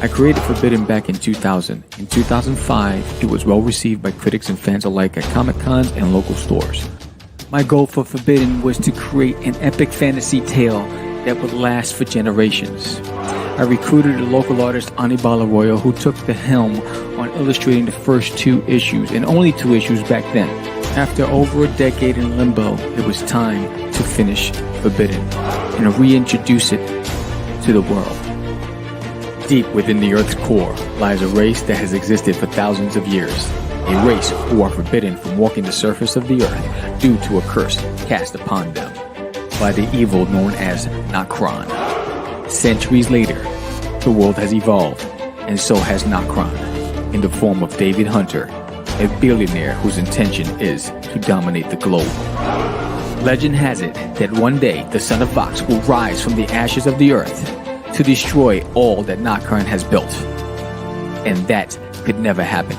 I created Forbidden back in 2000. In 2005, it was well received by critics and fans alike at Comic Cons and local stores. My goal for Forbidden was to create an epic fantasy tale that would last for generations. I recruited a local artist, Anibal Arroyo, who took the helm on illustrating the first 2 issues, and only 2 issues back then. After over a decade in limbo, it was time to finish Forbidden and reintroduce it to the world. Deep within the Earth's core lies a race that has existed for thousands of years. A race who are forbidden from walking the surface of the Earth due to a curse cast upon them by the evil known as Nokron. Centuries later, the world has evolved, and so has Nokron, in the form of David Hunter, a billionaire whose intention is to dominate the globe. Legend has it that one day the Son of Vox will rise from the ashes of the Earth to destroy all that Nokron has built. And that could never happen.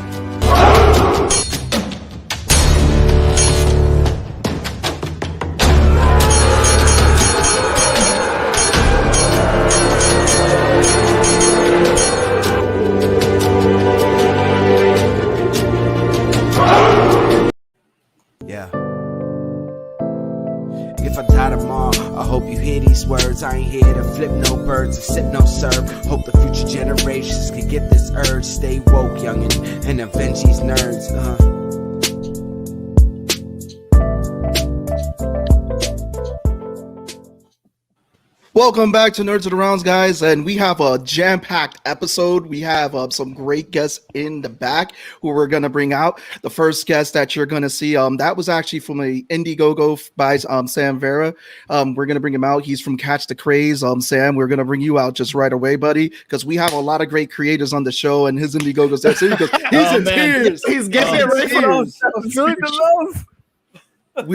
If I die tomorrow, I hope you hear these words. I ain't here to flip no birds or sip no syrup. Hope the future generations can get this urge. Stay woke, youngin', and avenge these nerds. Welcome back to Nerds of the Rounds, guys, and we have a jam-packed episode. We have some great guests in the back who we're going to bring out. The first guest that you're going to see, that was actually from a Indiegogo by Sam Vera. We're going to bring him out. He's from Catch the Craze. Sam, we're going to bring you out just right away, buddy, because we have a lot of great creators on the show, and his Indiegogo's there too, because he's in tears. He's getting it right for us. Feeling the love.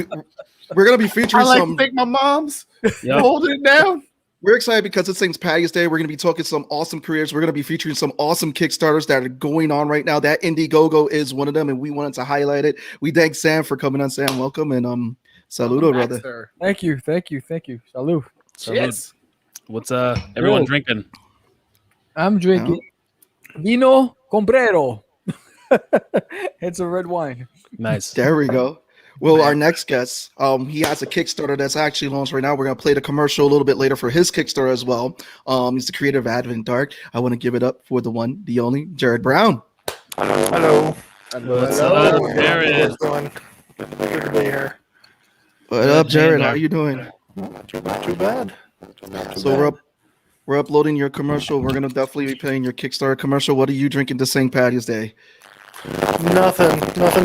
We're going to be featuring to thank my moms. Yep. Holding it down. We're excited because it's St. Patties Day. We're going to be talking some awesome careers. We're going to be featuring some awesome Kickstarters that are going on right now. That Indiegogo is one of them, and we wanted to highlight it. We thank Sam for coming on. Sam, welcome, and saludo, brother. Sir. Thank you. Salud. Yes. What's everyone drinking? I'm drinking Vino Comprero. It's a red wine. Nice. There we go. Well, our next guest, he has a Kickstarter that's actually launched right now. We're going to play the commercial a little bit later for his Kickstarter as well. He's the creator of Advent Dark. I want to give it up for the one, the only, Jared Brown. Hello. What's up, Jared? Good to be here. What up, Jared? How are you doing? Not too bad. So we're uploading your commercial. We're going to definitely be playing your Kickstarter commercial. What are you drinking to St. Patty's Day? Nothing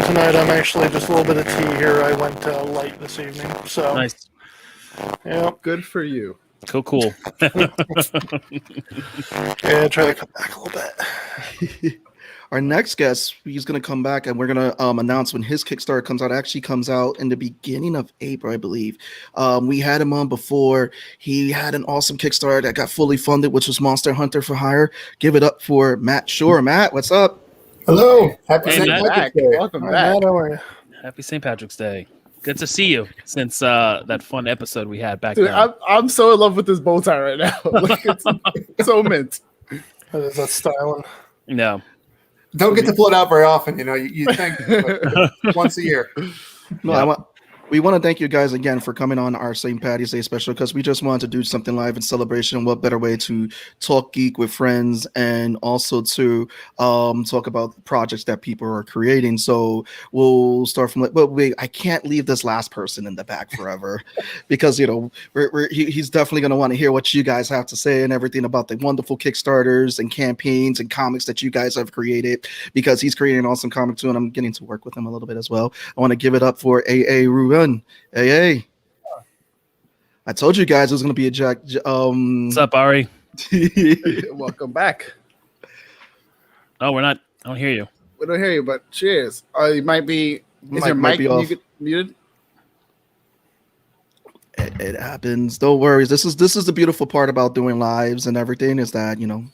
tonight. I'm actually just a little bit of tea here. I went light this evening, so Nice. Yeah, Good for you. Cool. yeah. Try to come back a little bit. Our next guest, he's going to come back, and we're going to announce when his Kickstarter comes out. It actually comes out in the beginning of April, I believe. We had him on before. He had an awesome Kickstarter that got fully funded, which was Monster Hunter for Hire. Give it up for Matt Schorr. Matt, what's up? Hello. Happy Hey, St. Matt. Patrick's Day. Welcome Hi, back. Matt, how are you? Happy St. Patrick's Day. Good to see you since that fun episode we had back Dude, then. I'm so in love with this bow tie right now. Like, it's so mint. What is that styling? No. Don't get to float out very often, you know. You think but once a year. No, we want to thank you guys again for coming on our St. Patty's Day special, because we just wanted to do something live in celebration. What better way to talk geek with friends and also to talk about projects that people are creating. So we'll start from wait, I can't leave this last person in the back forever because, you know, he's definitely going to want to hear what you guys have to say and everything about the wonderful Kickstarters and campaigns and comics that you guys have created, because he's creating an awesome comic too, and I'm getting to work with him a little bit as well. I want to give it up for A.A. Ruben. Hey, I told you guys it was going to be a Jack. What's up, Ari? Welcome back. Oh, we're not. I don't hear you. We don't hear you, but cheers. You might be. Is your might mic be off. muted? It happens. Don't worry. This is the beautiful part about doing lives and everything, is that, you know,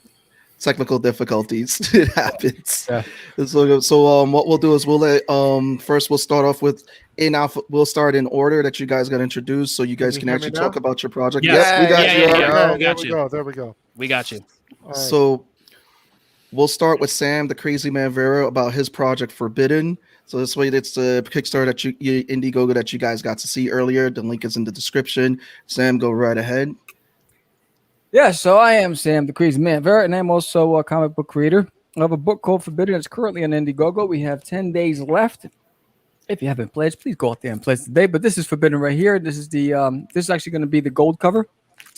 technical difficulties. It happens. Yeah. So what we'll do is we'll let first we'll start off with we'll start in order that you guys got introduced, so you guys can actually talk about your project. Yes. We got you. Yeah. There we go. We got you. All right. So we'll start with Sam, the crazy man Vera, about his project Forbidden. So this way, it's the Kickstarter that Indiegogo that you guys got to see earlier. The link is in the description. Sam, go right ahead. Yeah, so I am Sam, the crazy man Vera, and I'm also a comic book creator. I have a book called Forbidden. It's currently on Indiegogo. We have 10 days left. If you haven't pledged, please go out there and pledge today. But this is Forbidden right here. This is the this is actually going to be the gold cover.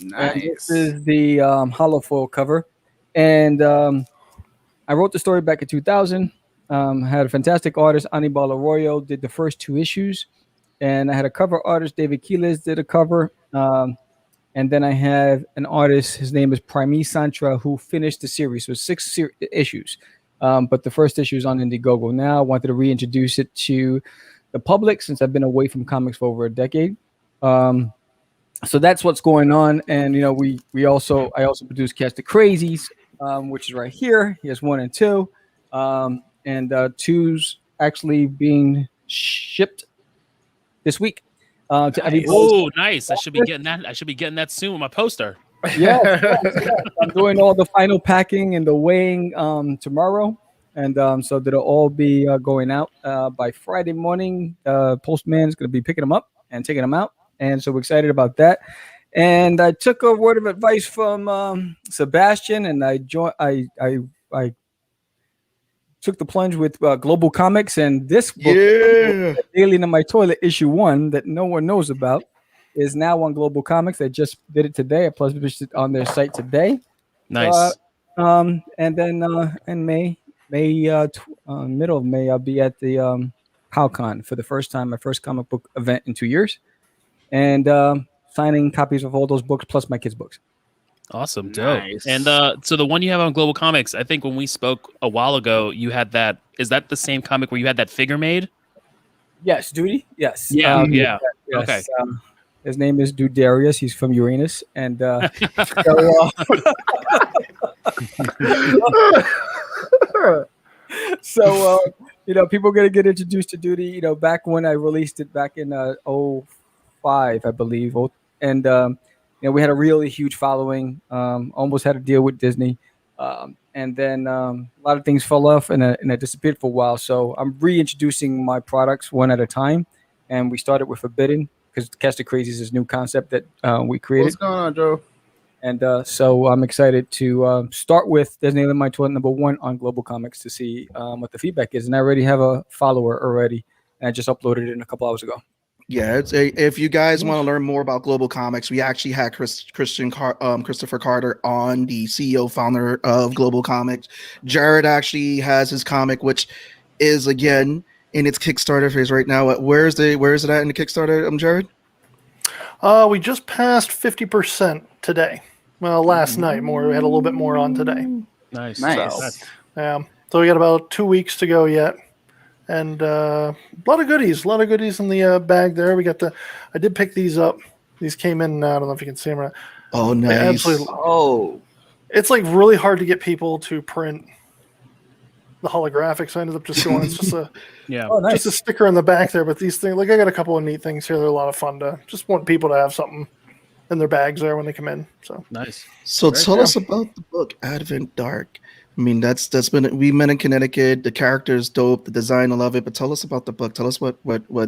Nice. And this is the hollow foil cover. And I wrote the story back in 2000. Had a fantastic artist, Anibal Arroyo, did the first 2 issues. And I had a cover artist, David Quiles, did a cover. And then I have an artist, his name is Primi Santra, who finished the series. So 6 issues. But the first issue is on Indiegogo now. I wanted to reintroduce it to the public since I've been away from comics for over a decade. So that's what's going on. And, you know, I also produce Cast the Crazies, which is right here. Here's 1 and 2. And 2's actually being shipped this week. Oh, nice! I should be getting that. I should be getting that soon with my poster. Yeah. I'm doing all the final packing and the weighing tomorrow, and so that'll all be going out by Friday morning. Postman is going to be picking them up and taking them out, and so we're excited about that. And I took a word of advice from Sebastian, and I took the plunge with Global Comics, and this book, Alien in My Toilet, issue 1, that no one knows about, is now on Global Comics. They just did it today. I published it on their site today. Nice. And then in middle of May, I'll be at the CowCon for the first time, my first comic book event in 2 years, and signing copies of all those books plus my kids' books. Awesome, dope. Nice. And so the one you have on Global Comics, I think when we spoke a while ago, you had that. Is that the same comic where you had that figure made? Yes, Duty. Yes. Yeah. Yes. Okay. His name is Dudarius. He's from Uranus, and so you know, people are gonna get introduced to Duty. You know, back when I released it back in 05, I believe, and you know, we had a really huge following. Almost had a deal with Disney, and then a lot of things fell off, and I disappeared for a while. So I'm reintroducing my products one at a time, and we started with Forbidden because Cast the Crazies is this new concept that we created. What's going on, Joe? And so I'm excited to start with Disney in My Toilet #1 on Global Comics to see what the feedback is. And I already have a follower already, and I just uploaded it a couple hours ago. Yeah, if you guys want to learn more about Global Comics, we actually had Christopher Carter on, the CEO founder of Global Comics. Jared actually has his comic, which is again in its Kickstarter phase right now. Where is it at in the Kickstarter, Jared? We just passed 50% today. Well, last night more. We had a little bit more on today. Nice. So we got about 2 weeks to go yet. And a lot of goodies in the bag there. I did pick these up. These came in. I don't know if you can see them. Right. Oh, nice. It's like really hard to get people to print the holographics. So I ended up just going. It's just just a sticker on the back there. But these things, like I got a couple of neat things here. They're a lot of fun to just want people to have something in their bags there when they come in. So nice. So tell us about the book Advent Dark. I mean, we met in Connecticut. The character is dope. The design, I love it. But tell us about the book. Tell us what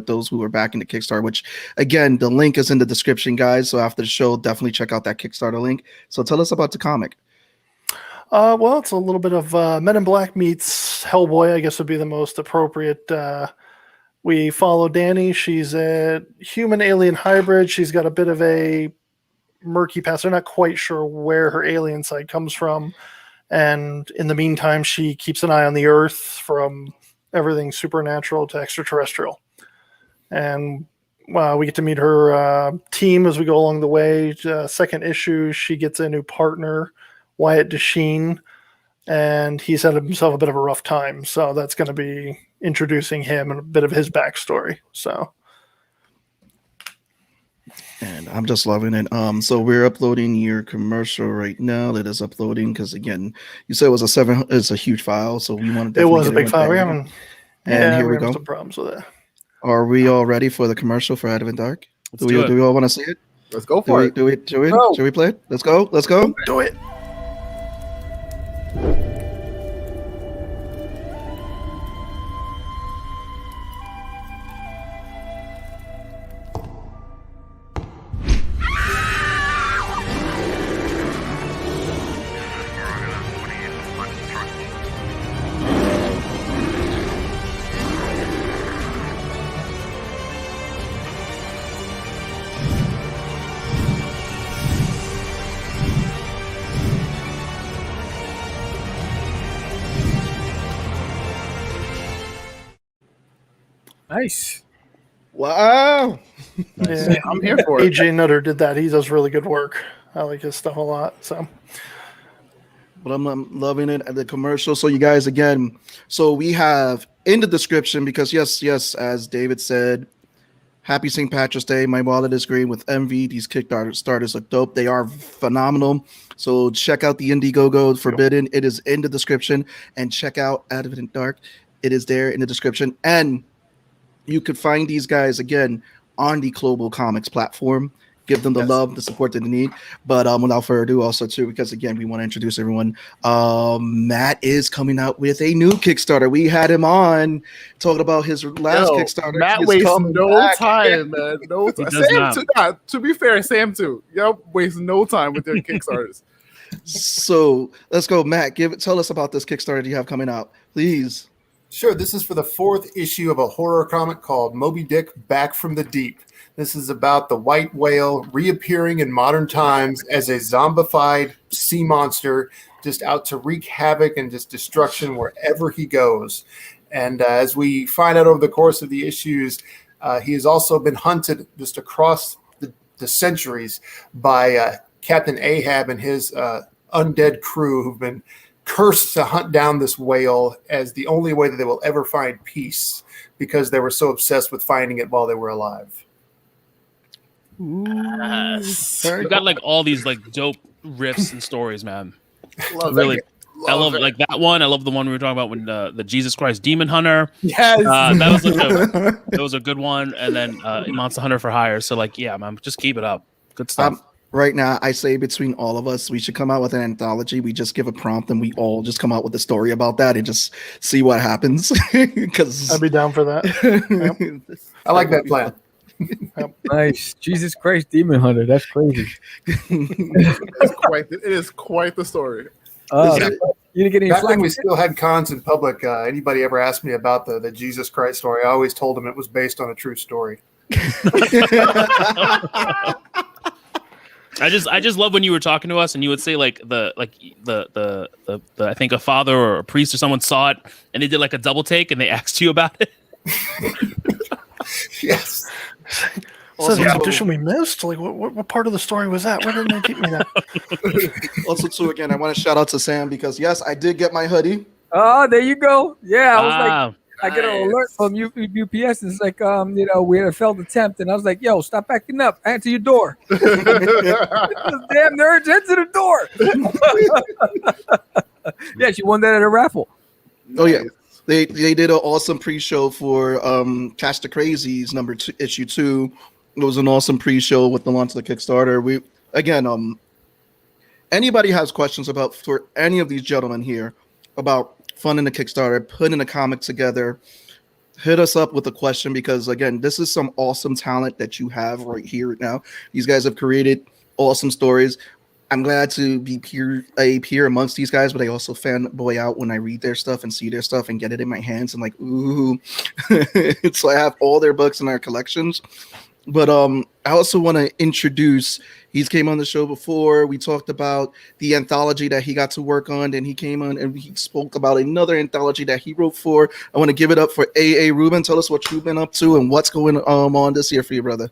those who are backing the Kickstarter, which again, the link is in the description, guys. So after the show, definitely check out that Kickstarter link. So tell us about the comic. Well, it's a little bit of Men in Black meets Hellboy, I guess would be the most appropriate. We follow Danny. She's a human alien hybrid. She's got a bit of a murky past. They're not quite sure where her alien side comes from. And in the meantime, she keeps an eye on the Earth, from everything supernatural to extraterrestrial. And we get to meet her team as we go along the way. Second issue, she gets a new partner, Wyatt Desheen, and he's had himself a bit of a rough time. So that's going to be introducing him and a bit of his backstory. So. And I'm just loving it. So we're uploading your commercial right now. That is uploading because again, you said it's a huge file, so we wanted. It was a big file. Here we go. Some problems with it. Are we all ready for the commercial for Advent Dark? Do we all want to see it? Let's go for it. Should we play it? Let's go. Do it. Nice. Wow. Yeah, I'm here for it. AJ Nutter did that. He does really good work. I like his stuff a lot. So But I'm loving it at the commercial. So you guys, again, so we have in the description, because yes, as David said, happy St. Patrick's Day. My wallet is green with MV. These Kickstarters look dope. They are phenomenal. So check out the Indiegogo Forbidden. It is in the description. And check out Advent Dark. It is there in the description. And you could find these guys, again, on the Global Comics platform. Give them the love, the support that they need. But without further ado, also too, because again, we want to introduce everyone. Matt is coming out with a new Kickstarter. We had him on talking about his last Kickstarter. Matt He is wastes coming no back. time, man. No time. does Sam not. too. To be fair, Sam too. Yep, wastes no time with their Kickstarters. So let's go, Matt. Tell us about this Kickstarter you have coming out, please. Sure, this is for the 4th issue of a horror comic called Moby Dick Back from the Deep. This is about the white whale reappearing in modern times as a zombified sea monster, just out to wreak havoc and just destruction wherever he goes. And as we find out over the course of the issues, he has also been hunted just across the centuries by Captain Ahab and his undead crew, who've been cursed to hunt down this whale as the only way that they will ever find peace, because they were so obsessed with finding it while they were alive. Yes. You got like all these like dope riffs and stories, man. Love Really, it. I love it. like that one. I love the one we were talking about when the Jesus Christ Demon Hunter. Yes. That was a good one. And then Monster Hunter for Hire. So like, yeah, man, just keep it up. Good stuff. Right now, I say between all of us, we should come out with an anthology. We just give a prompt and we all just come out with a story about that and just see what happens. Because I'd be down for that. I like that plan. Nice. Jesus Christ, Demon Hunter. That's crazy. It is quite the story. You didn't get any Back when flack. we still had cons in public, anybody ever asked me about the Jesus Christ story, I always told them it was based on a true story. I just love when you were talking to us and you would say like the I think a father or a priest or someone saw it and they did like a double take and they asked you about it. Yes. So the audition we missed? Like, what part of the story was that? Why didn't they keep me that? also, too, again, I want to shout out to Sam because, yes, I did get my hoodie. Oh, there you go. Yeah, I was like, I get an Nice. alert from UPS. It's like, we had a failed attempt, and I was like, yo, stop acting up. Answer your door. Damn nerds, answer the door. Yeah, she won that at a raffle. Oh, yeah. They did an awesome pre-show for Catch the Crazies issue 2. It was an awesome pre-show with the launch of the Kickstarter. Anybody has questions for any of these gentlemen here about funding the Kickstarter, putting a comic together, hit us up with a question because, again, this is some awesome talent that you have right here now. These guys have created awesome stories. I'm glad to be a peer amongst these guys, but I also fanboy out when I read their stuff and see their stuff and get it in my hands. I'm like, ooh. So I have all their books in our collections. But I also want to introduce, he's came on the show before. We talked about the anthology that he got to work on. Then he came on and he spoke about another anthology that he wrote for. I want to give it up for A.A. Rubin. Tell us what you've been up to and what's going on this year for you, brother.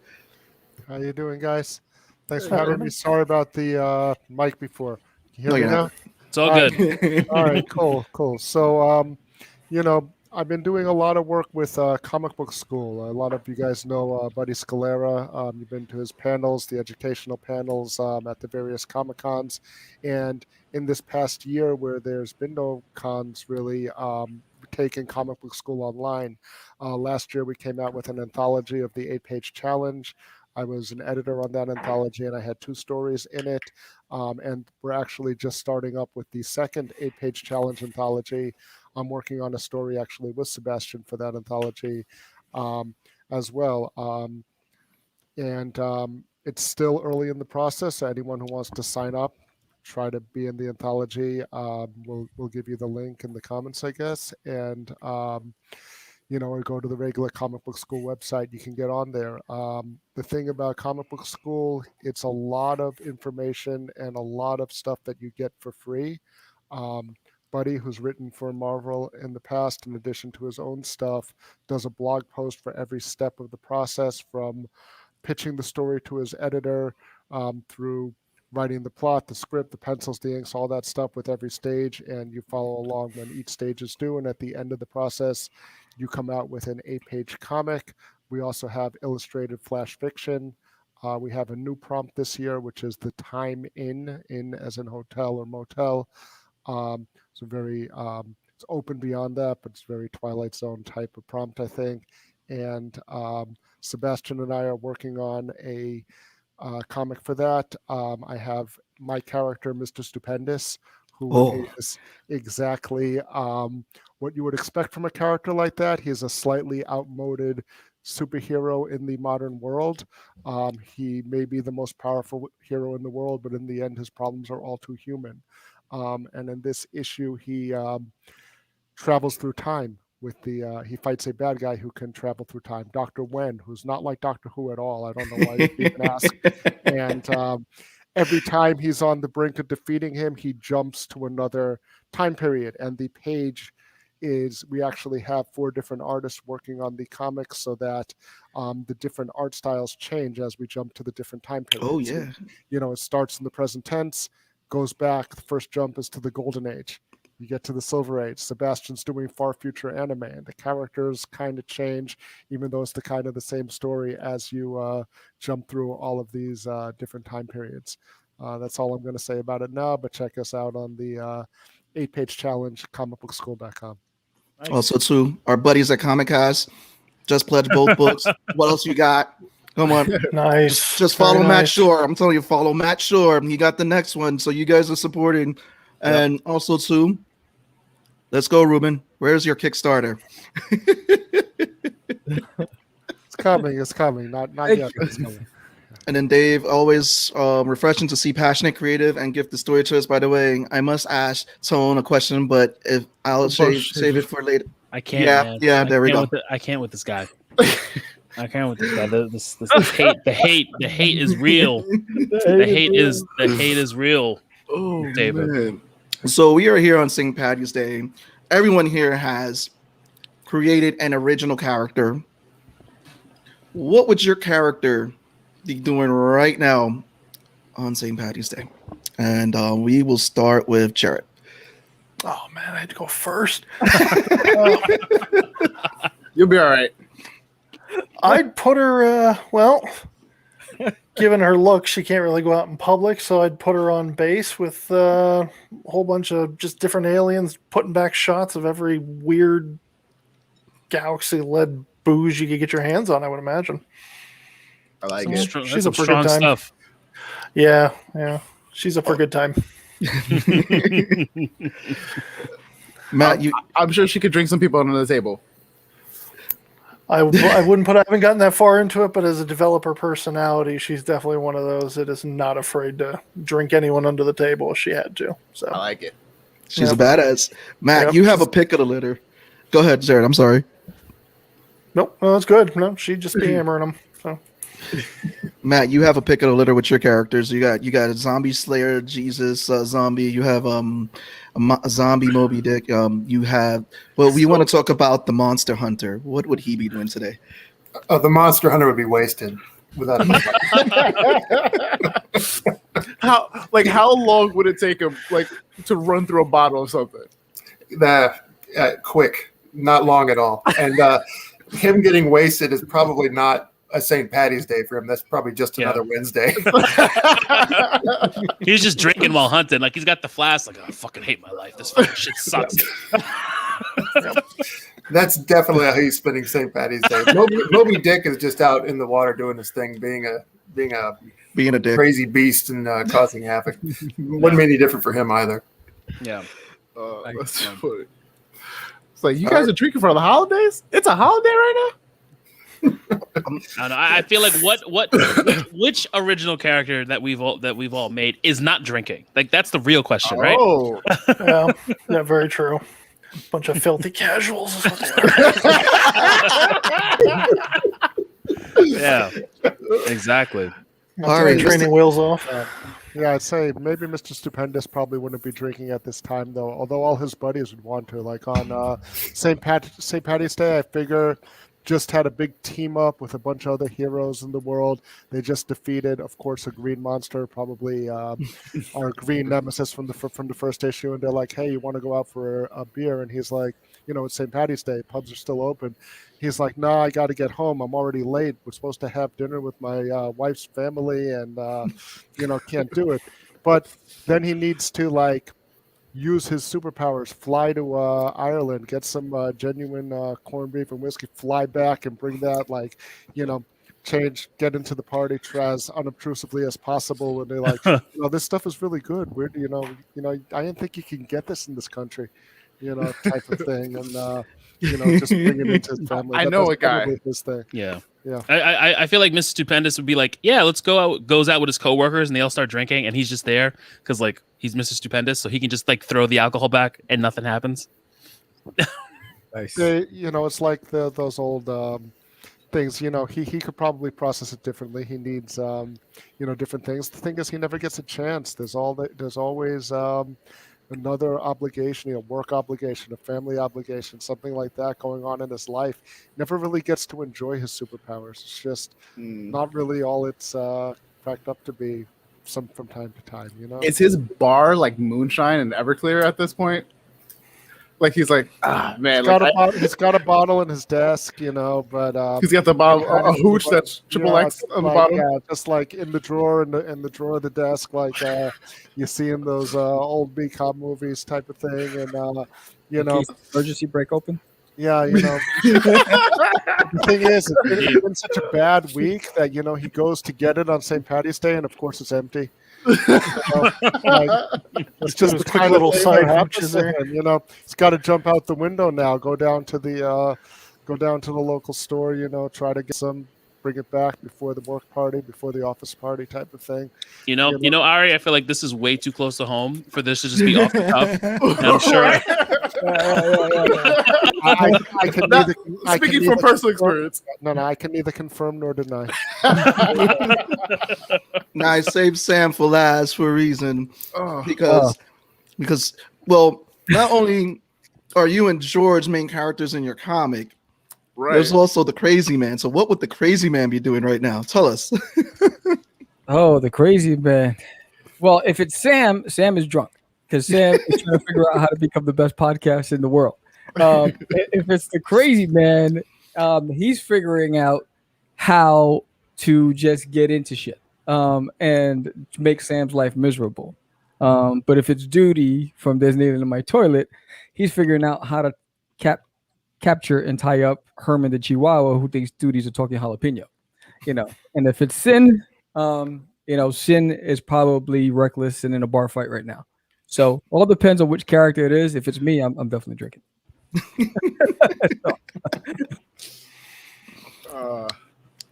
How you doing, guys? Thanks for having me. Sorry about the mic before. Can you hear me now? It's all good. All right, cool. So, I've been doing a lot of work with Comic Book School. A lot of you guys know Buddy Scalera. You've been to his panels, the educational panels at the various Comic Cons. And in this past year where there's been no cons really, taking Comic Book School online. Last year we came out with an anthology of the 8-page challenge. I was an editor on that anthology, and I had 2 stories in it. And we're actually just starting up with the second 8-page challenge anthology. I'm working on a story actually with Sebastian for that anthology as well. It's still early in the process. Anyone who wants to sign up, try to be in the anthology. We'll give you the link in the comments, I guess. And or go to the regular Comic Book School website. You can get on there. The thing about Comic Book School, it's a lot of information and a lot of stuff that you get for free. buddy who's written for Marvel in the past, in addition to his own stuff, does a blog post for every step of the process, from pitching the story to his editor, through writing the plot, the script, the pencils, the inks, all that stuff with every stage, and you follow along when each stage is due. And at the end of the process, you come out with an 8-page comic. We also have illustrated flash fiction. We have a new prompt this year, which is the time in as in hotel or motel. So very, it's open beyond that, but it's very Twilight Zone type of prompt, I think. And Sebastian and I are working on a comic for that. I have my character, Mr. Stupendous, who is exactly what you would expect from a character like that. He's a slightly outmoded superhero in the modern world. He may be the most powerful hero in the world, but in the end, his problems are all too human. And in this issue, he travels through time with he fights a bad guy who can travel through time, Dr. Wen, who's not like Doctor Who at all. I don't know why you even ask. And every time he's on the brink of defeating him, he jumps to another time period. And the page is, we actually have 4 different artists working on the comics, so that the different art styles change as we jump to the different time periods. Oh, yeah. You know, it starts in the present tense, goes back. The first jump is to the Golden Age. You get to the Silver Age. Sebastian's doing far future anime, and the characters kind of change, even though it's the kind of the same story as you jump through all of these different time periods. That's all I'm going to say about it now, but check us out on the 8-page challenge, comicbookschool.com. Nice. Also, too, our buddies at Comic Cast just pledged both books. What else you got? Come on. Nice. Just follow Very Matt nice. Schorr. I'm telling you, follow Matt Schorr. He got the next one, so you guys are supporting. And also, too, let's go, Ruben. Where's your Kickstarter? It's coming. It's coming. Not yet. But it's coming. And then Dave, always refreshing to see passionate, creative, and gift the story to us. By the way, I must ask Tone a question, but if I'll save it for later. I can't. Yeah, man. yeah, there we go. I can't with this guy. I can't with this guy. This hate. The hate is real. The hate is real. Oh, David. man. So we are here on St. Patties Day. Everyone here has created an original character. What would your character be doing right now on St. Patties Day? And we will start with Jared. Oh man, I had to go first. You'll be all right. I'd put her, given her look, she can't really go out in public, so I'd put her on base with a whole bunch of just different aliens, putting back shots of every weird galaxy-led booze you could get your hands on, I would imagine. I like So, it. she's That's up for a strong good time. stuff. Yeah. She's up for a good time. Matt, I'm sure she could drink some people under the table. I wouldn't put. I haven't gotten that far into it, but as a developer personality, she's definitely one of those that is not afraid to drink anyone under the table if she had to. So I like it. she's a badass. Matt, Yep. you have a pick of the litter. Go ahead, Jared. I'm sorry. nope, no, that's good. No, she'd just be hammering them. So Matt, you have a pick of the litter with your characters. You got a zombie slayer, Jesus, zombie. You have a zombie Moby Dick. You have. Well, we want to talk about the monster hunter. What would he be doing today? The monster hunter would be wasted without a How long would it take him to run through a bottle of something? quick, not long at all. And him getting wasted is probably not a St. Patty's Day for him. That's probably just another Wednesday. He's just drinking while hunting. Like he's got the flask. Like, oh, I fucking hate my life. This fucking shit sucks. That's definitely how he's spending St. Patty's Day. Moby Dick is just out in the water doing his thing, being a dick, crazy beast and causing havoc. Wouldn't be any different for him either. Yeah. That's funny. It's like you guys are drinking for the holidays. It's a holiday right now. I don't know. I feel like which original character that we've all made is not drinking? Like that's the real question, right? Oh, yeah, very true. Bunch of filthy casuals. Is what they are. Yeah, exactly. All right, training wheels off. Yeah, I'd say maybe Mr. Stupendous probably wouldn't be drinking at this time, though. Although all his buddies would want to. Like on St. Patty's Day, I figure just had a big team up with a bunch of other heroes in the world. They just defeated, of course, a green monster, probably our green nemesis from the first issue. And they're like, "Hey, you want to go out for a beer?" And he's like, it's St. Patty's Day. Pubs are still open. He's like, "No, I got to get home. I'm already late. We're supposed to have dinner with my wife's family, and can't do it." But then he needs to use his superpowers, fly to Ireland, get some genuine corned beef and whiskey, fly back and bring that, change, get into the party as unobtrusively as possible. And they're like, this stuff is really good. We're, I didn't think you can get this in this country, type of thing. And, just bring it into his family. I know a guy. His thing. Yeah. Yeah. I feel like Mr. Stupendous would be like, yeah, let's go out, goes out with his coworkers and they all start drinking and he's just there because he's Mr. Stupendous, so he can just throw the alcohol back and nothing happens. Nice. It's like those old things. He could probably process it differently. He needs different things. The thing is, he never gets a chance. There's always another obligation, a work obligation, a family obligation, something like that going on in his life. Never really gets to enjoy his superpowers. It's just not really all it's cracked up to be from time to time, Is his bar like moonshine and Everclear at this point? He's like, man. He's got a bottle in his desk, but he's got the bottle, a hooch that's triple X on the bottom. Yeah, just in the drawer, in the drawer of the desk, you see in those old B-cop movies type of thing, and Emergency break open. Yeah, the thing is, it's been such a bad week that he goes to get it on St. Patty's Day, and of course it's empty. It's just the quick kind little of side side hooks in there. He's got to jump out the window now. Go down to the local store. Try to get some, bring it back before the work party, before the office party type of thing. Ari, I feel like this is way too close to home for this to just be off the cuff. And I'm sure. I can neither, Speaking from personal experience. No, I can neither confirm nor deny. Now I saved Sam for last for a reason, because well, not only are you and George main characters in your comic, Right. there's also the Crazy Man. So what would the Crazy Man be doing right now? Tell us. Oh, the Crazy Man. Well, if it's Sam is drunk because Sam is trying to figure out how to become the best podcast in the world. If it's the Crazy Man, he's figuring out how to just get into shit and make Sam's life miserable. But if it's Duty from There's Needle in My Toilet, he's figuring out how to capture and tie up Herman the Chihuahua, who thinks Duty's a talking jalapeno. And if it's Sin, Sin is probably reckless and in a bar fight right now. So all depends on which character it is. If it's me, I'm definitely drinking.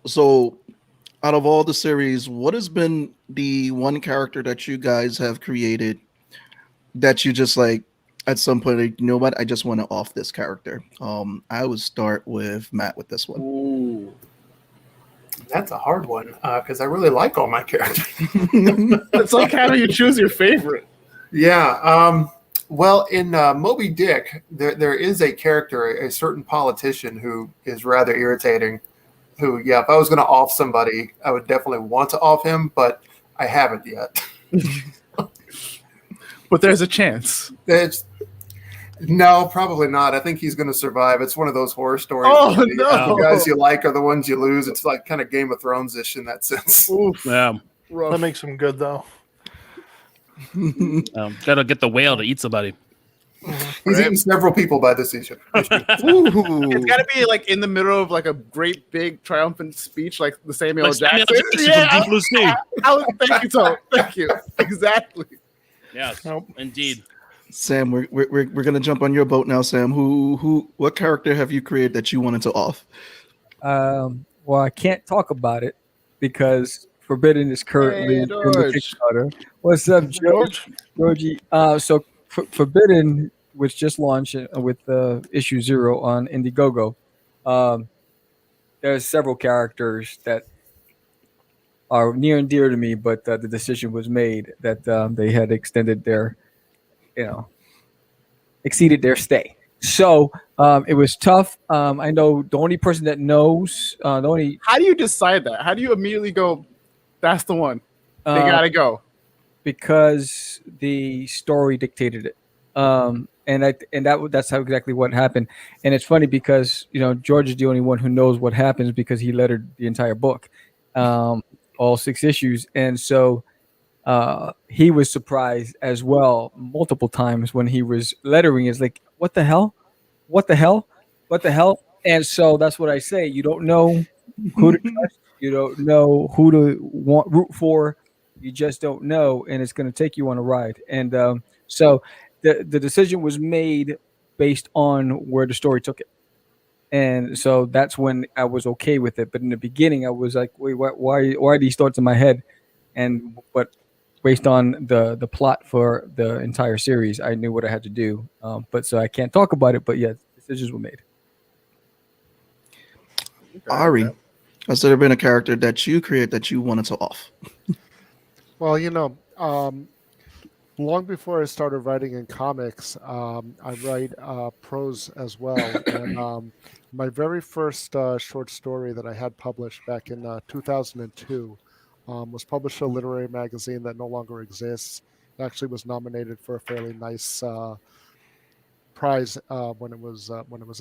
So out of all the series, what has been the one character that you guys have created that you just at some point, you know what, I just want to off this character? I would start with Matt with this one. Ooh. That's a hard one because I really like all my characters. It's like how do you choose your favorite? Yeah. Well, in Moby Dick, there is a character, a certain politician who is rather irritating. Who, if I was going to off somebody, I would definitely want to off him, but I haven't yet. But there's a chance. No, probably not. I think he's going to survive. It's one of those horror stories. Oh, The guys you like are the ones you lose. It's like kind of Game of Thrones-ish in that sense. Oof. Yeah. Rough. That makes him good though. Gotta get the whale to eat somebody. He's eaten several people by this issue. It's got to be in the middle of a great big triumphant speech like the Samuel Jackson. Thank you, Tom. Thank you. Exactly. Yes, indeed. Sam, we're gonna jump on your boat now. Sam, what character have you created that you wanted to off? Well, I can't talk about it because Forbidden is currently in the Kickstarter. What's up, Georgie? So Forbidden, which just launched with issue 0 on Indiegogo, there's several characters that are near and dear to me, but the decision was made that they had extended their, exceeded their stay. So it was tough. I know the only person that knows, the only How do you decide that? How do you immediately go, that's the one? They gotta go. because the story dictated it. That's how exactly what happened. And it's funny because George is the only one who knows what happens because he lettered the entire book, all 6 issues, and so he was surprised as well multiple times when he was lettering. Is like, what the hell, what the hell, what the hell? And so that's what I say. You don't know who to trust. You don't know who to root for. You just don't know, and it's going to take you on a ride. And so the decision was made based on where the story took it. And so that's when I was okay with it. But in the beginning, I was like, wait, why are these thoughts in my head? But based on the plot for the entire series, I knew what I had to do. But so I can't talk about it. But yeah, decisions were made. Ari, has there been a character that you create that you wanted to off? Well, long before I started writing in comics, I write prose as well. And my very first short story that I had published back in 2002 was published in a literary magazine that no longer exists. It actually was nominated for a fairly nice prize when it was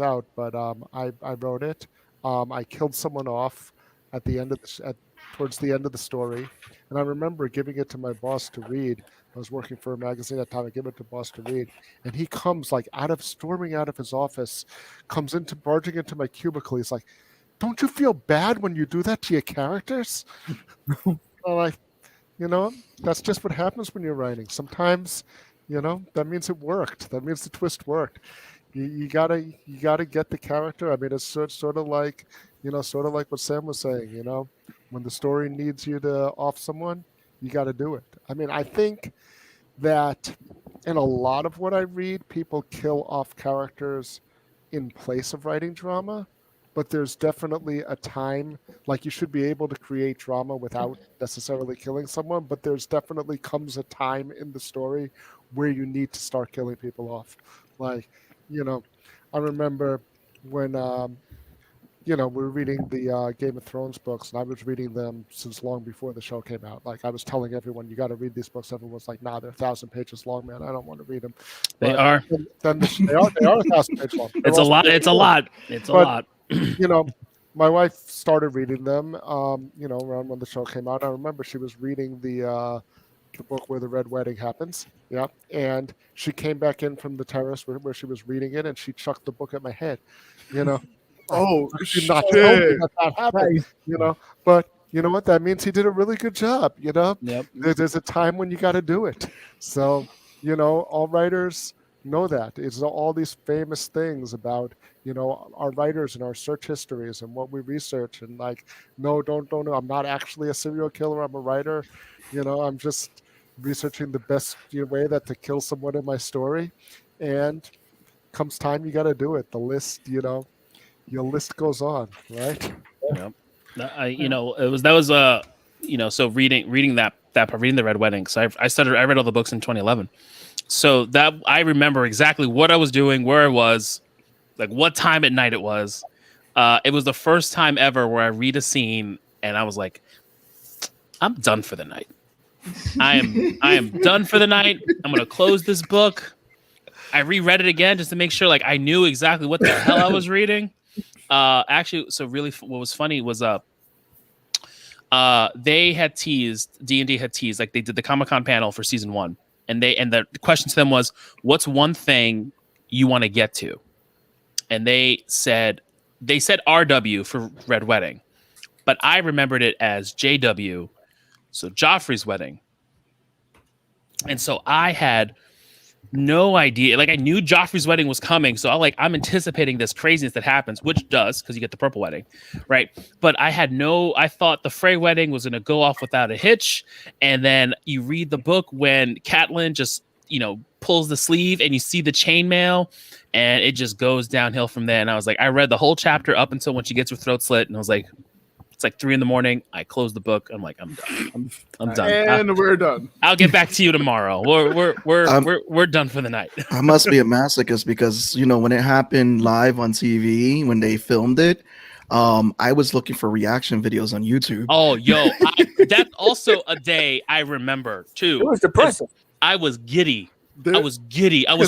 out. But I wrote it. I killed someone off at the end of towards the end of the story, and I remember giving it to my boss to read. I was working for a magazine at the time. I gave it to boss to read, and he comes like storming out of his office, barging into my cubicle. He's like, "Don't you feel bad when you do that to your characters?" I'm like, that's just what happens when you're writing. Sometimes, that means it worked. That means the twist worked. You gotta get the character. I mean, it's sort of like what Sam was saying. When the story needs you to off someone, you got to do it. I mean, I think that in a lot of what I read, people kill off characters in place of writing drama, but there's definitely a time, like you should be able to create drama without necessarily killing someone, but there's definitely comes a time in the story where you need to start killing people off. Like, I remember when we were reading the Game of Thrones books, and I was reading them since long before the show came out. Like, I was telling everyone, you got to read these books. Everyone's like, nah, they're 1,000 pages long, man. I don't want to read them. They are. They are 1,000 pages long. It's a lot. It's a lot. My wife started reading them, around when the show came out. I remember she was reading the book where the Red Wedding happens. Yeah. And she came back in from the terrace where she was reading it, and she chucked the book at my head, Oh, shit. Not tell me that happened, But you know what? That means he did a really good job, Yep. There's a time when you got to do it. So, all writers know that. It's all these famous things about, our writers and our search histories and what we research. And like, no, don't. I'm not actually a serial killer. I'm a writer. I'm just researching the best way to kill someone in my story. And comes time, you got to do it. The list, your list goes on, right? Yep. So reading the Red Wedding. So I read all the books in 2011. So that I remember exactly what I was doing, where I was, like what time at night it was. It was the first time ever where I read a scene and I was like, I'm done for the night. I am done for the night. I'm gonna close this book. I reread it again just to make sure like I knew exactly what the hell I was reading. Actually, so really what was funny was they had teased, D&D had teased, like they did the Comic-Con panel for season 1, and the question to them was, what's one thing you want to get to? And they said RW for Red Wedding, but I remembered it as JW, so Joffrey's wedding. And so I had no idea. Like I knew Joffrey's wedding was coming, so I'm anticipating this craziness that happens, which does because you get the purple wedding, right? But I thought the Frey wedding was going to go off without a hitch, and then you read the book when Catelyn just pulls the sleeve and you see the chainmail, and it just goes downhill from there. And I was like, I read the whole chapter up until when she gets her throat slit, and I was like, It's like 3 a.m. I close the book. I'm like, I'm done. I'm done. And we're done. I'll get back to you tomorrow. We're done for the night. I must be a masochist because when it happened live on TV when they filmed it, I was looking for reaction videos on YouTube. Oh, yo, that's also a day I remember too. It was depressing. I was giddy. I was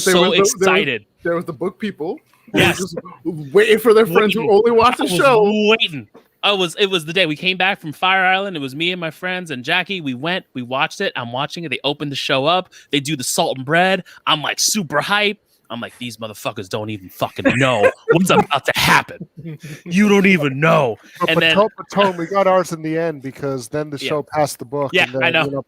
so excited. There was the book people. Yes. Just waiting for their friends who only watch the show. Waiting. It was the day we came back from Fire Island. It was me and my friends and Jackie. We watched it. I'm watching it. They opened the show up. They do the salt and bread. I'm like super hype. I'm like, these motherfuckers don't even fucking know what's about to happen. You don't even know. But Tone, we got ours in the end because then the show passed the book. Yeah, and then, I know.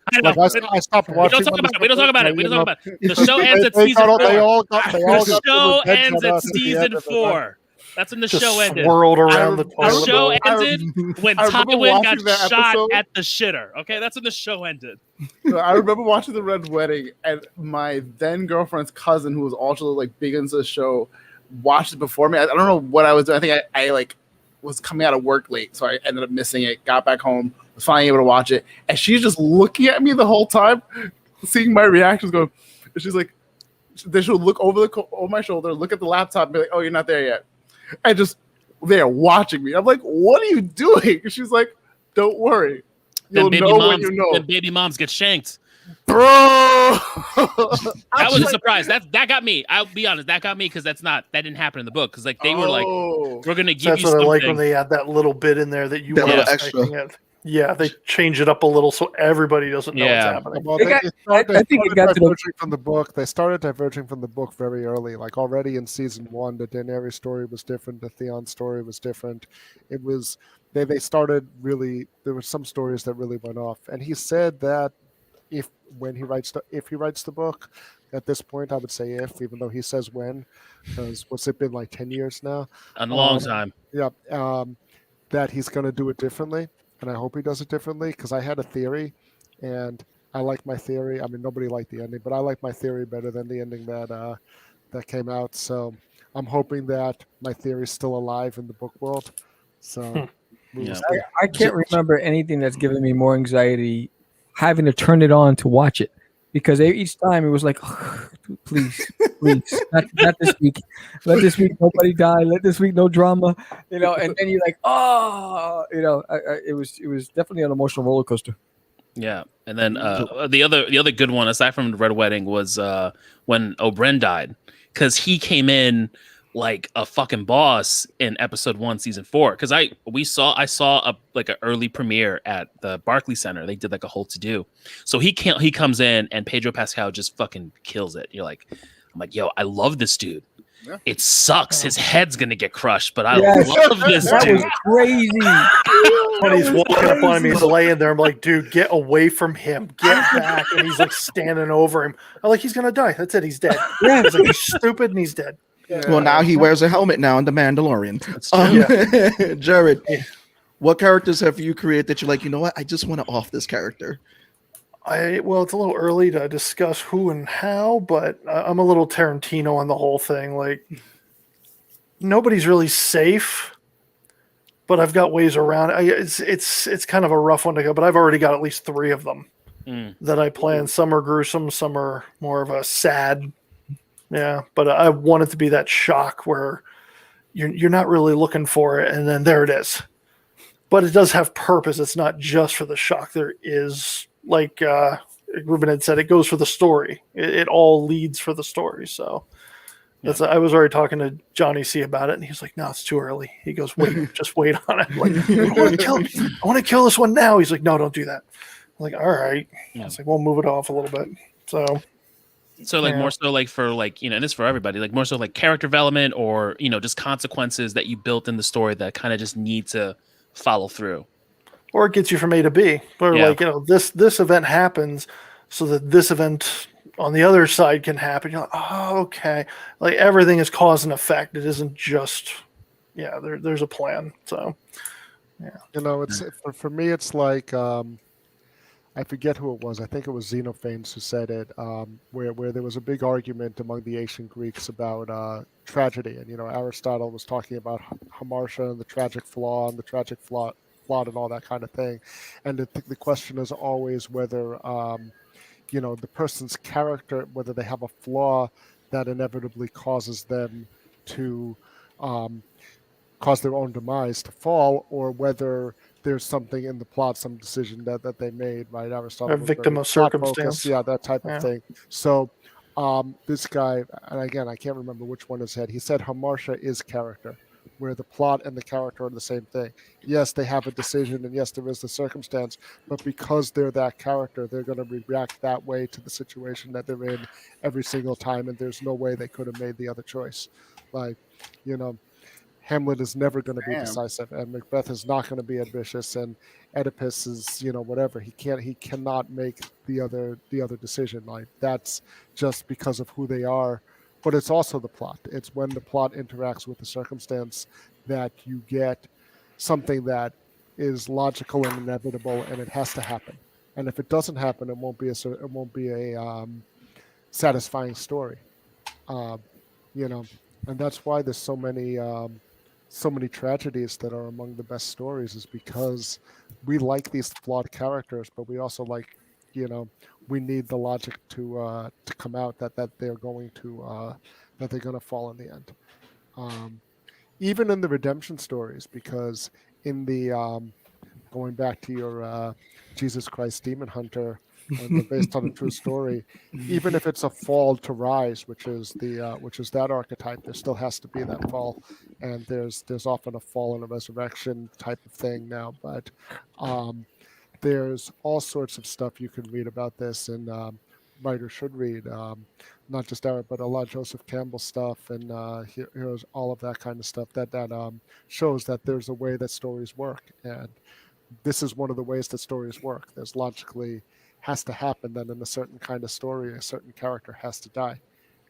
I stopped watching. We don't talk about it. The show ends at season 4. The show ends at season 4. That's when the show ended. Swirled around the The toilet show bowl. ended when I remember Tywin got watching that shot episode. at the shitter. Okay, that's when the show ended. I remember watching the Red Wedding, and my then girlfriend's cousin, who was also like big into the show, watched it before me. I don't know what I was doing. I think I like was coming out of work late, so I ended up missing it. Got back home, was finally able to watch it, and she's just looking at me the whole time, seeing my reactions. Going, and she's like, then she'll look over my shoulder, look at the laptop, and be like, "Oh, you're not there yet." And just they're watching me. I'm like, "What are you doing?" And she's like, "Don't worry, you'll know when you know." Then baby moms get shanked. Bro, That was a surprise. That got me. I'll be honest. That got me because that didn't happen in the book. Because like they were like, we're gonna give That's you what something. I like when they add that little bit in there that you That weren't little expecting extra. it. Yeah, they change it up a little so everybody doesn't know what's happening. Well, I think it got to the diverging from the book. They started diverging from the book very early. Like already in season 1, the Daenerys story was different. The Theon story was different. It was they started really. There were some stories that really went off. And he said that if he writes the book, at this point I would say if, even though he says when, because what's it been like 10 years now? A long time. Yeah. That he's going to do it differently. And I hope he does it differently because I had a theory and I like my theory. I mean, nobody liked the ending, but I like my theory better than the ending that came out. So I'm hoping that my theory is still alive in the book world. So I can't remember anything that's given me more anxiety having to turn it on to watch it because each time it was like, oh, please, not this week. Let this week nobody die. Let this week no drama. And then you're like, oh, it was definitely an emotional roller coaster. Yeah, and then the other good one aside from the Red Wedding was when Oberyn died because he came in like a fucking boss in episode 1, season 4. Because I saw an early premiere at the Barclays Center. They did like a whole to do. So he comes in and Pedro Pascal just fucking kills it. I'm like, yo, I love this dude. Yeah. It sucks. His head's gonna get crushed, but I love this that dude. Was crazy. When he's walking up on him, he's laying there. I'm like, dude, get away from him. Get back. And he's like standing over him. I'm like, he's gonna die. That's it. He's dead. Yeah. He's like, he's stupid and he's dead. Well, now he wears a helmet now in The Mandalorian. Jared, what characters have you created that you're like, you know what? I just want to off this character. Well, it's a little early to discuss who and how, but I'm a little Tarantino on the whole thing. Like, nobody's really safe, but I've got ways around it. It's kind of a rough one to go, but I've already got at least 3 of them that I plan. Some are gruesome, some are more of a sad. Yeah, but I want it to be that shock where you're not really looking for it, and then there it is. But it does have purpose. It's not just for the shock. There is, like Ruben had said, it goes for the story. It all leads for the story. So I was already talking to Johnny C about it, and he's like, "No, it's too early." He goes, "Wait, just wait on it." I'm like, I want to kill this one now. He's like, "No, don't do that." I'm like, "All right." I was like, "We'll move it off a little bit." So like more so like for like, and it's for everybody, like more so like character development or, just consequences that you built in the story that kind of just need to follow through. Or it gets you from A to B. Or like, this event happens so that this event on the other side can happen. You're like, oh, okay. Like everything is cause and effect. It isn't just, there's a plan. So, it's for me, it's like, I forget who it was. I think it was Xenophanes who said it, where there was a big argument among the ancient Greeks about tragedy. And, Aristotle was talking about hamartia and the tragic flaw and the tragic plot and all that kind of thing. And the question is always whether the person's character, whether they have a flaw that inevitably causes them to cause their own demise to fall, or whether there's something in the plot, some decision that they made, right? Aristotle A was victim very of plot-focused, circumstance. yeah, that type Yeah. of thing. So this guy, and again, I can't remember which one he said Hamartia is character, where the plot and the character are the same thing. Yes, they have a decision, and yes, there is the circumstance, but because they're that character, they're going to react that way to the situation that they're in every single time, and there's no way they could have made the other choice. Like, Hamlet is never going to be decisive, and Macbeth is not going to be ambitious, and Oedipus is, whatever. He cannot make the other decision. Like, that's just because of who they are. But it's also the plot. It's when the plot interacts with the circumstance that you get something that is logical and inevitable, and it has to happen. And if it doesn't happen, it won't be a satisfying story. And that's why there's so many tragedies that are among the best stories, is because we like these flawed characters, but we also like, we need the logic to come out that they're going to fall in the end. Even in the redemption stories, because in the going back to your Jesus Christ Demon Hunter, and they're based on a true story, even if it's a fall to rise, which is that archetype, there still has to be that fall, and there's often a fall and a resurrection type of thing now. But there's all sorts of stuff you can read about this, and writers should read, not just Eric, but a lot of Joseph Campbell stuff, and here's all of that kind of stuff that shows that there's a way that stories work, and this is one of the ways that stories work. There's logically has to happen that in a certain kind of story, a certain character has to die.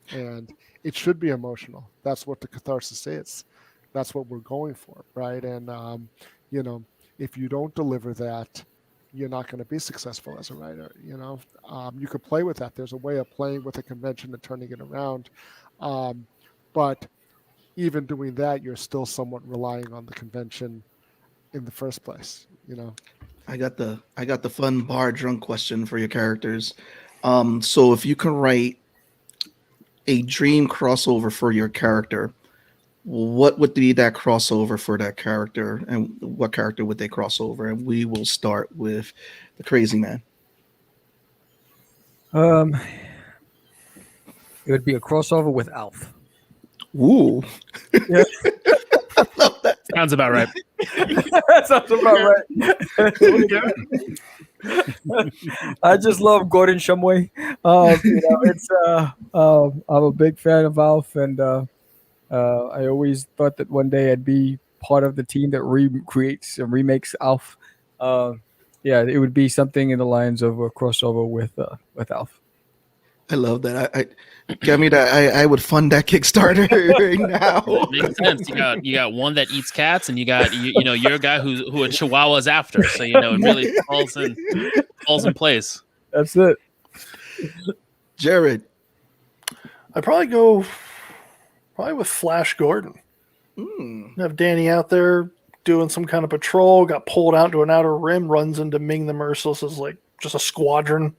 And it should be emotional. That's what the catharsis is. That's what we're going for, right? And, if you don't deliver that, you're not going to be successful as a writer. You could play with that. There's a way of playing with a convention and turning it around. But even doing that, you're still somewhat relying on the convention in the first place, I got the fun bar drunk question for your characters. So if you can write a dream crossover for your character, what would be that crossover for that character, and what character would they cross over? And we will start with the crazy man. It would be a crossover with Alf. Ooh. Yeah. I love that. Sounds about right. That sounds about right. I just love Gordon Shumway. I'm a big fan of Alf, and I always thought that one day I'd be part of the team that recreates and remakes Alf. It would be something in the lines of a crossover with Alf. I love that. I give me that. I would fund that Kickstarter right now. Makes sense. You got one that eats cats, and you got you're a guy who a Chihuahua's after. So it really falls in place. That's it. Jared. I'd probably go with Flash Gordon. Have Danny out there doing some kind of patrol, got pulled out to an outer rim, runs into Ming the Merciless as like just a squadron.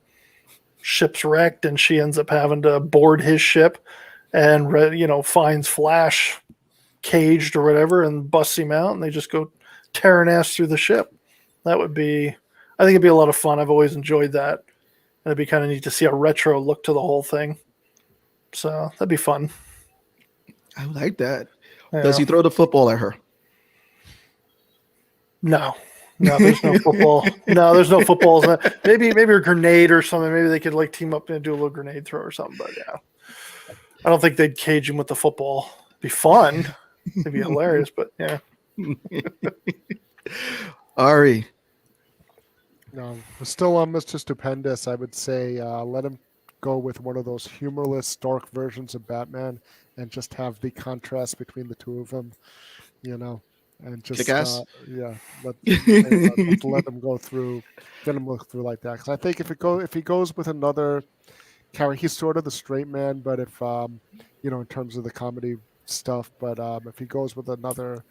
Ship's wrecked, and she ends up having to board his ship, and finds Flash caged or whatever, and busts him out, and they just go tearing ass through the ship. That would be, I think it'd be a lot of fun. I've always enjoyed that, and it'd be kind of neat to see a retro look to the whole thing. So that'd be fun. I like that. Yeah. Does he throw the football at her? No, there's no football. No, there's no footballs. Maybe a grenade or something. Maybe they could like team up and do a little grenade throw or something. But yeah, I don't think they'd cage him with the football. It'd be fun. It'd be hilarious. But yeah. Ari. No, still on Mr. Stupendous. I would say let him go with one of those humorless, dark versions of Batman, and just have the contrast between the two of them. And just Kick-ass? let them go through, get him look through like that. Because I think if he goes with another character, he's sort of the straight man, but if in terms of the comedy stuff, but if he goes with another,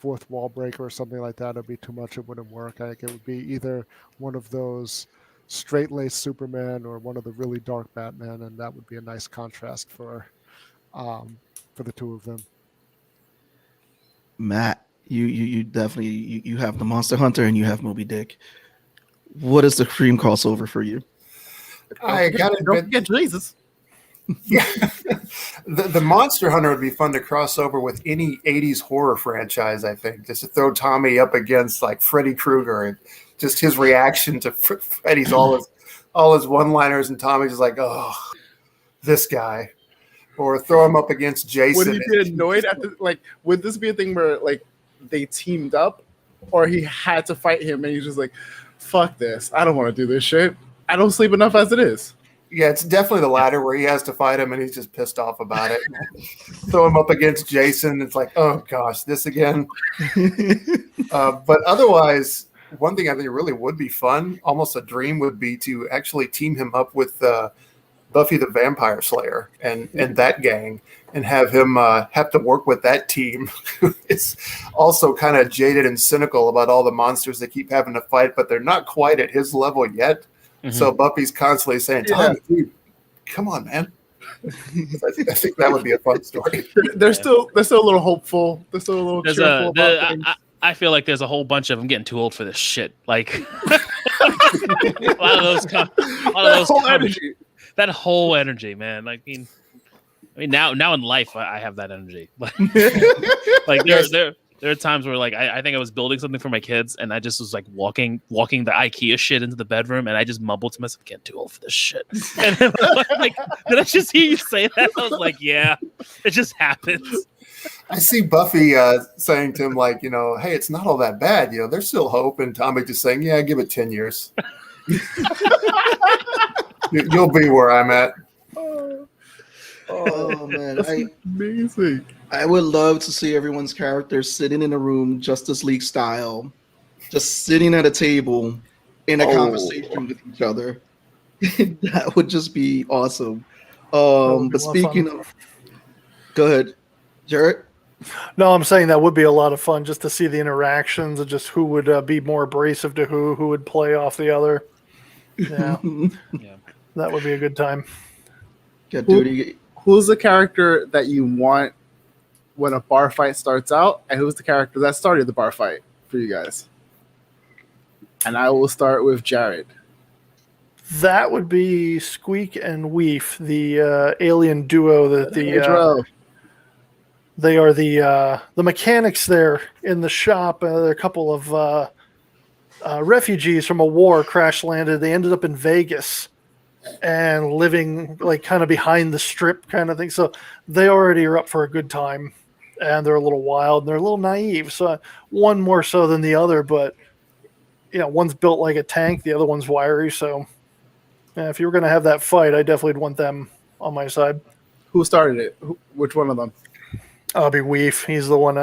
fourth wall breaker or something like that. It'd be too much. It wouldn't work. I think it would be either one of those straight-laced Superman or one of the really dark Batman, and that would be a nice contrast for the two of them. Matt, you definitely you have the Monster Hunter and you have Moby Dick. What is the cream crossover for you? I gotta Don't admit, forget Jesus. the Monster Hunter would be fun to cross over with any 80s horror franchise, I think. Just to throw Tommy up against like Freddy Krueger and just his reaction to Freddy's all his one-liners, and Tommy's just like, oh, this guy. Or throw him up against Jason. Would he be annoyed at the, like? Would this be a thing where like they teamed up, or he had to fight him and he's just like, "Fuck this! I don't want to do this shit. I don't sleep enough as it is." Yeah, it's definitely the latter where he has to fight him and he's just pissed off about it. Throw him up against Jason. It's like, oh gosh, this again. But otherwise, one thing I think really would be fun, almost a dream, would be to actually team him up with Buffy the Vampire Slayer and that gang, and have him have to work with that team who is also kind of jaded and cynical about all the monsters they keep having to fight, but they're not quite at his level yet. Mm-hmm. So Buffy's constantly saying, Tommy, dude, come on, man. I think that would be a fun story. They're still a little hopeful. They're still a little cheerful about things. I feel like there's a whole bunch of them getting too old for this shit. Like a lot of those whole energy. That whole energy, man. Like, I mean, now in life, I have that energy. Like there are times where, like, I think I was building something for my kids, and I just was like walking the IKEA shit into the bedroom, and I just mumbled to myself, "Getting too old for this shit." And then, like, did I just hear you say that? I was like, "Yeah, it just happens." I see Buffy saying to him, like, hey, it's not all that bad. There's still hope. And Tommy just saying, yeah, give it 10 years. You'll be where I'm at. Oh man, Amazing. I would love to see everyone's characters sitting in a room, Justice League style, just sitting at a table in a conversation with each other. That would just be awesome. But speaking of, go ahead, Jared. No, I'm saying that would be a lot of fun just to see the interactions and just who would be more abrasive to who would play off the other. Yeah, Yeah. That would be a good time. Yeah, dude, Who's the character that you want when a bar fight starts out, and who's the character that started the bar fight for you guys? And I will start with Jared. That would be Squeak and Weef, the alien duo that they are the mechanics there in the shop. There are a couple of refugees from a war crash landed. They ended up in Vegas and living like kind of behind the strip kind of thing. So they already are up for a good time, and they're a little wild and they're a little naive. So one more so than the other, but one's built like a tank, the other one's wiry. So if you were going to have that fight, I definitely would want them on my side. Who started it? Which one of them? I'll be Weef. He's the one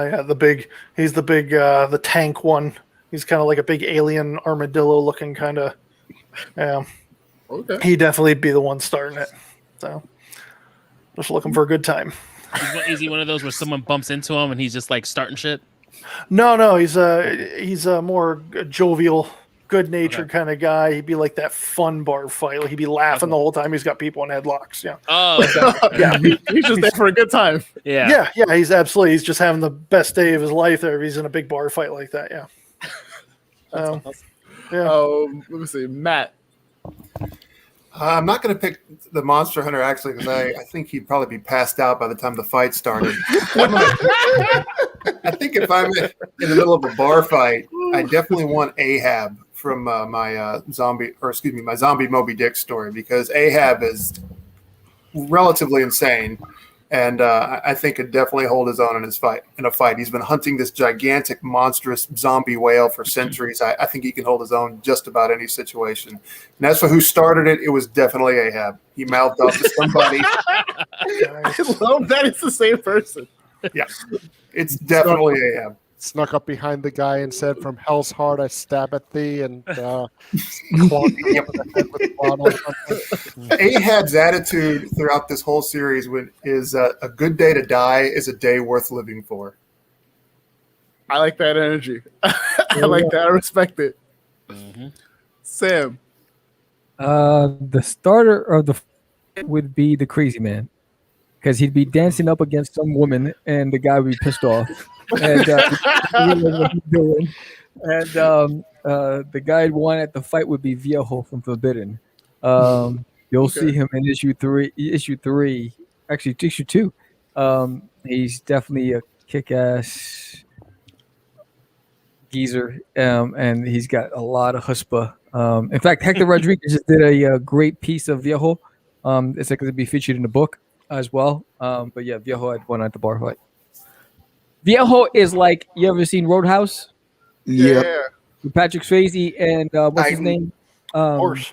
he's the tank one. He's kind of like a big alien armadillo looking kind of. Yeah. Okay. He'd definitely be the one starting it. So just looking for a good time. Is he one of those where someone bumps into him and he's just like starting shit? No, he's a more jovial, good-natured kind of guy. He'd be like that fun bar fight. He'd be laughing the whole time. He's got people in headlocks. Yeah. Oh, okay. Yeah. He's just there for a good time. Yeah. Yeah. He's just having the best day of his life there if he's in a big bar fight like that. Yeah. Awesome. Yeah. Let me see, Matt. I'm not going to pick the Monster Hunter, actually, because I think he'd probably be passed out by the time the fight started. I think if I'm in the middle of a bar fight, I definitely want Ahab from my zombie Moby Dick story, because Ahab is relatively insane, and I think could definitely hold his own in a fight. He's been hunting this gigantic, monstrous zombie whale for centuries. I think he can hold his own just about any situation. And as for who started it, it was definitely Ahab. He mouthed off to somebody. I love that it's the same person. Yeah, it's definitely Ahab. Snuck up behind the guy and said, "From hell's heart I stab at thee," and clogged him over the head with a bottle. Ahab's attitude throughout this whole series is a good day to die is a day worth living for. I like that energy. I like that. I respect it. Sam. The starter of the fight would be the crazy man, because he'd be dancing up against some woman, and the guy would be pissed off, and he didn't know what he's doing. And the guy who won at the fight would be Viejo from Forbidden. You'll see him in issue 3, actually issue 2. He's definitely a kick-ass geezer, and he's got a lot of chutzpah. In fact, Hector Rodriguez just did a great piece of Viejo. It's like going to be featured in the book as well. But yeah, Viejo had one at the bar fight. Viejo is like, you ever seen Roadhouse? Yeah. With Patrick Swayze and what's his name? Horse.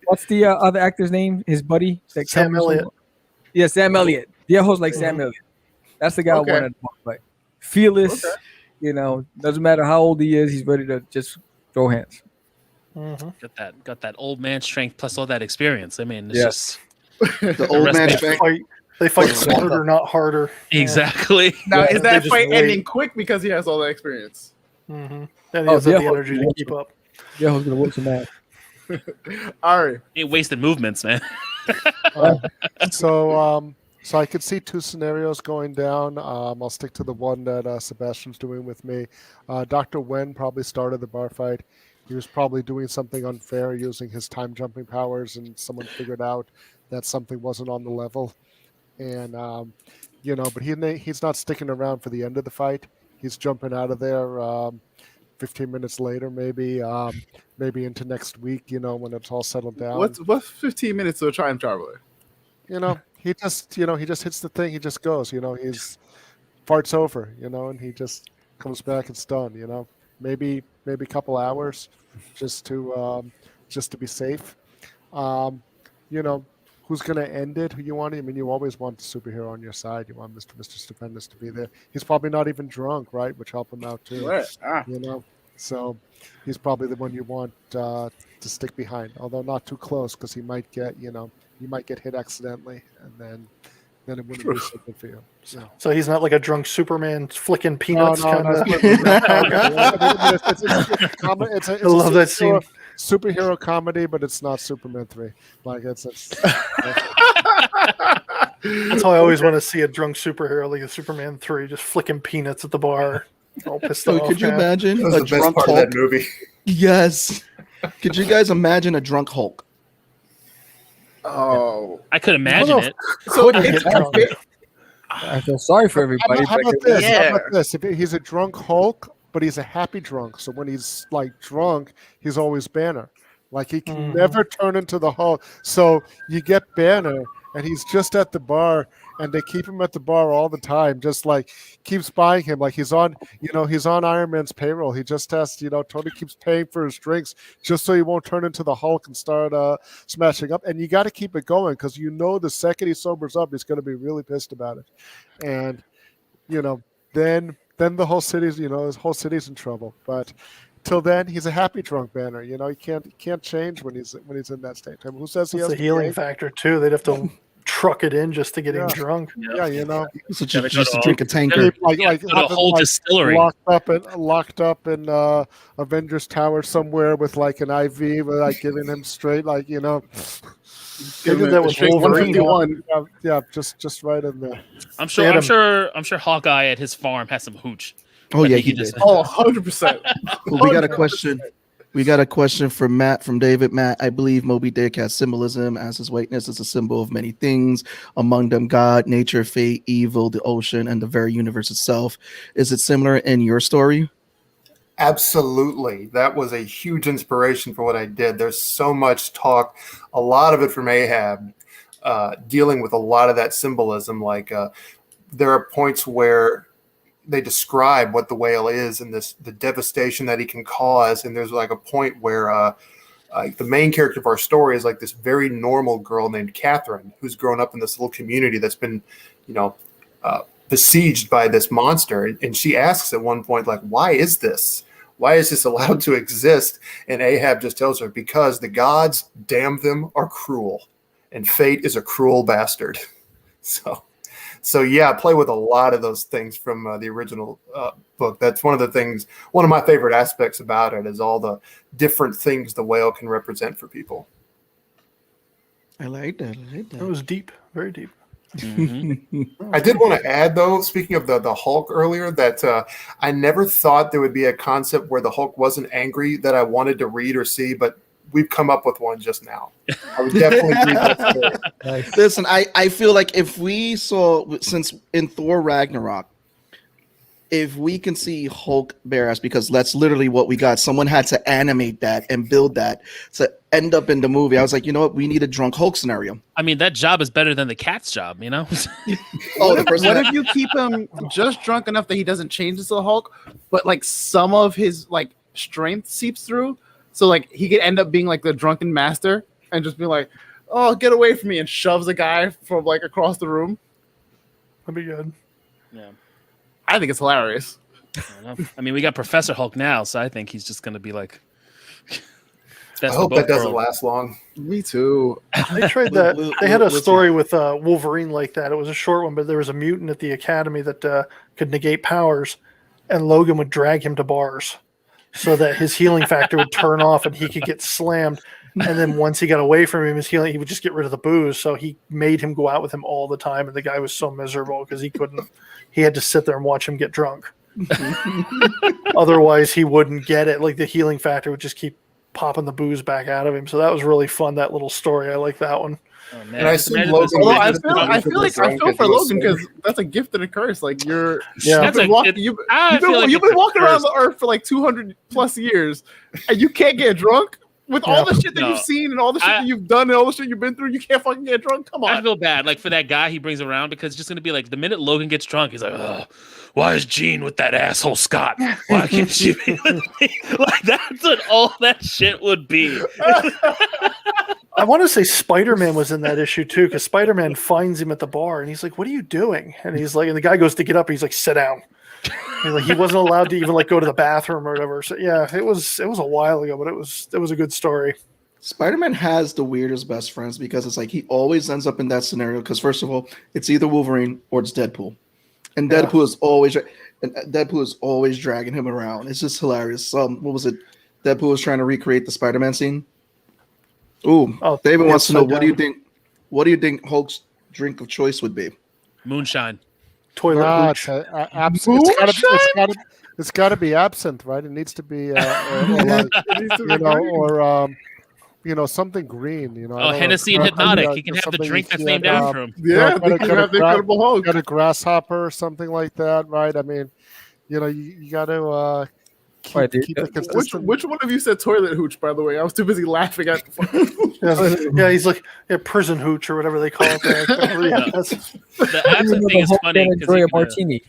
What's the other actor's name? His buddy? Sam Elliott. Yeah, Sam Elliott. Viejo's like Sam Elliott. That's the guy who won at the bar fight. Fearless. Doesn't matter how old he is, he's ready to just throw hands. Got that old man strength plus all that experience. I mean, it's Yes. just The old man strength. They fight smarter, not harder. exactly. Now, is that They just fight wait. ending quick because he has all that experience? And he has the energy to keep up. Viejo's gonna whoop some ass. All right. Ain't wasted movements, man. So I could see two scenarios going down. I'll stick to the one that Sebastian's doing with me. Dr. Wen probably started the bar fight. He was probably doing something unfair using his time jumping powers, and someone figured out that something wasn't on the level. And, but he's not sticking around for the end of the fight. He's jumping out of there 15 minutes later, maybe into next week, when it's all settled down. What's 15 minutes to a time traveler? He just hits the thing. He just goes, he's farts over, and he just comes back. It's done, maybe a couple hours just to be safe. Who's going to end it? Who you want? I mean, you always want the superhero on your side. You want Mr. Stupendous to be there. He's probably not even drunk, right? Which help him out too. Right. So he's probably the one you want to stick behind, although not too close, because he might get, hit accidentally, and then it wouldn't be so good for you. So he's not like a drunk Superman flicking peanuts. No. I love that scene. Superhero comedy, but it's not Superman 3. Like it's That's how I always want to see a drunk superhero, like a Superman 3, just flicking peanuts at the bar. All pissed off. Could you imagine That was a the best drunk part Hulk? of that movie. Yes. Could you guys imagine a drunk Hulk? Oh. I could imagine it. So I feel sorry for everybody. How about but- this? Yeah. How about this? If he's a drunk Hulk, but he's a happy drunk. So when he's like drunk, he's always Banner. Like he can never turn into the Hulk. So you get Banner, and he's just at the bar, and they keep him at the bar all the time. Just like keeps buying him. Like he's on Iron Man's payroll. He just has, Tony keeps paying for his drinks just so he won't turn into the Hulk and start smashing up. And you got to keep it going, because the second he sobers up, he's going to be really pissed about it. And then the whole city's his whole city's in trouble. But till then, he's a happy drunk Banner. He can't change when he's in that state. I mean, who says he It's has a to healing drink? factor too. They'd have to truck it in just to get him drunk. Yeah, So Gotta just go to to drink a tanker. like Go to a have him, whole like, distillery. locked up in Avengers Tower somewhere with like an IV, with like giving him straight, like They did that with Straight Wolverine. 151. yeah, just right in there. I'm They had sure Hawkeye at his farm has some hooch. Oh I yeah, think he he just- did. Oh, 100%. Well, we got a question. We got a question from Matt, from David. Matt, I believe Moby Dick has symbolism, as his whiteness is a symbol of many things, among them God, nature, fate, evil, the ocean, and the very universe itself. Is it similar in your story? Absolutely. That was a huge inspiration for what I did. There's so much talk, a lot of it from Ahab, dealing with a lot of that symbolism. Like there are points where they describe what the whale is and the devastation that he can cause. And there's like a point where the main character of our story is like this very normal girl named Catherine, who's grown up in this little community that's been, besieged by this monster. And she asks at one point, like, why is this? Why is this allowed to exist? And Ahab just tells her, because the gods, damn them, are cruel. And fate is a cruel bastard. So yeah, I play with a lot of those things from the original book. That's one of my favorite aspects about it is all the different things the whale can represent for people. I like that. It was deep, very deep. I did want to add, though, speaking of the Hulk earlier, that I never thought there would be a concept where the Hulk wasn't angry that I wanted to read or see, but we've come up with one just now. I would definitely read that story. Nice. Listen, I feel like if we saw, since in Thor Ragnarok, if we can see Hulk bare ass, because that's literally what we got. Someone had to animate that and build that to end up in the movie. I was like, you know what? We need a drunk Hulk scenario. I mean, that job is better than the cat's job, you know? What if you keep him just drunk enough that he doesn't change into the Hulk, but like some of his like strength seeps through? So like he could end up being like the drunken master and just be like, "Oh, get away from me!" and shoves a guy from like across the room. That'd be good. Yeah, I think it's hilarious. I mean, we got Professor Hulk now, so I think he's just going to be like. I hope that doesn't last long. Me too. They tried that. They had a story with Wolverine like that. It was a short one, but there was a mutant at the academy that could negate powers, and Logan would drag him to bars so that his healing factor would turn off and he could get slammed. And then once he got away from him, his healing, he would just get rid of the booze. So he made him go out with him all the time, and the guy was so miserable because he couldn't. He had to sit there and watch him get drunk. Otherwise, he wouldn't get it. Like the healing factor would just keep popping the booze back out of him. So that was really fun, that little story. I like that one. Oh, man. And I assume Logan, I feel for Logan because that's a gift and a curse. Like you've been walking around the earth for like 200 plus years, and you can't get drunk with all the shit that you've seen and all the shit that you've done and all the shit you've been through. You can't fucking get drunk. Come on. I feel bad, like for that guy he brings around because it's just gonna be like the minute Logan gets drunk, he's like, "Oh, why is Jean with that asshole Scott? Why can't she be with me?" Like that's what all that shit would be. I want to say Spider-Man was in that issue too, because Spider-Man finds him at the bar and he's like, "What are you doing?" And he's like, and the guy goes to get up and he's like, "Sit down." And like he wasn't allowed to even like go to the bathroom or whatever. So yeah, it was a while ago, but it was a good story. Spider-Man has the weirdest best friends because it's like he always ends up in that scenario. Because first of all, it's either Wolverine or it's Deadpool, and Deadpool is always dragging him around. It's just hilarious. What was it? Deadpool was trying to recreate the Spider-Man scene. David wants to know what do you think? What do you think Hulk's drink of choice would be? Moonshine. Toilet It's got to be absinthe, right? It needs to be, something green. You know, Hennessy and Hypnotic. He can have the drink that's named after him. Yeah, they can have the Incredible Hulk. Got a grasshopper or something like that, right? I mean, you got to keep it consistent. Which one of you said toilet hooch? By the way, I was too busy laughing at. Yeah, he's like prison hooch or whatever they call it. The absinthe thing is funny because a martini.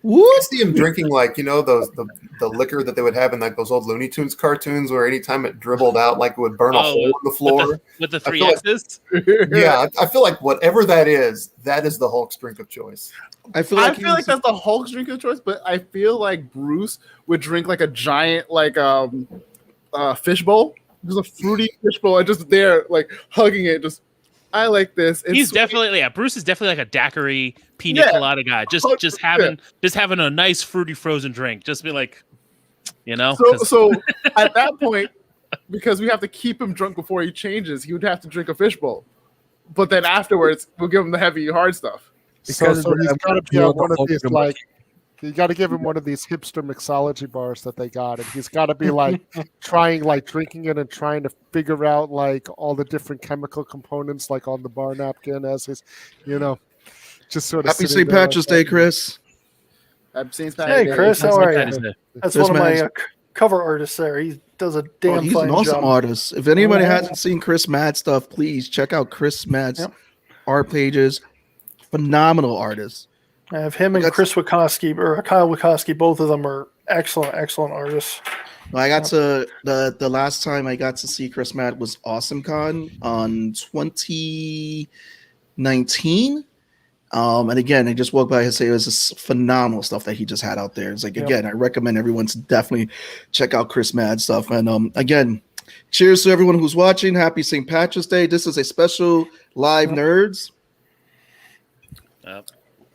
I see him drinking like the liquor that they would have in like those old Looney Tunes cartoons, where anytime it dribbled out, like it would burn a hole in the floor with the 3 X's. I feel like whatever that is the Hulk's drink of choice. I feel like that's the Hulk's drink of choice, but I feel like Bruce would drink like a giant fishbowl, just a fruity fishbowl, and just there like hugging it. Just I like this. He's definitely Bruce is definitely like a daiquiri pina colada guy. Just having a nice fruity frozen drink. Just be like, So at that point, because we have to keep him drunk before he changes, he would have to drink a fishbowl. But then afterwards, we'll give him the heavy hard stuff. So he's got to be one of these like. You got to give him one of these hipster mixology bars that they got, and he's got to be like drinking it and trying to figure out like all the different chemical components like on the bar napkin as he's, just sort of. Happy St. Patrick's Day, Chris. Happy St. Patrick's Day. Hey, Chris, how are you? That's one of my cover artists there. He does a damn he's fine an awesome job. artist. If anybody hasn't seen Chris Madd stuff, please check out Chris Madd's art pages. Phenomenal artist. I have him and Chris Wachowski, or Kyle Wachowski. Both of them are excellent artists. I got to the last time I got to see Chris Madd was AwesomeCon on 2019. And again, I just walked by and say it was just phenomenal stuff that he just had out there. It's like again, I recommend everyone to definitely check out Chris Madd stuff. And again, cheers to everyone who's watching. Happy St. Patrick's Day. This is a special live nerds.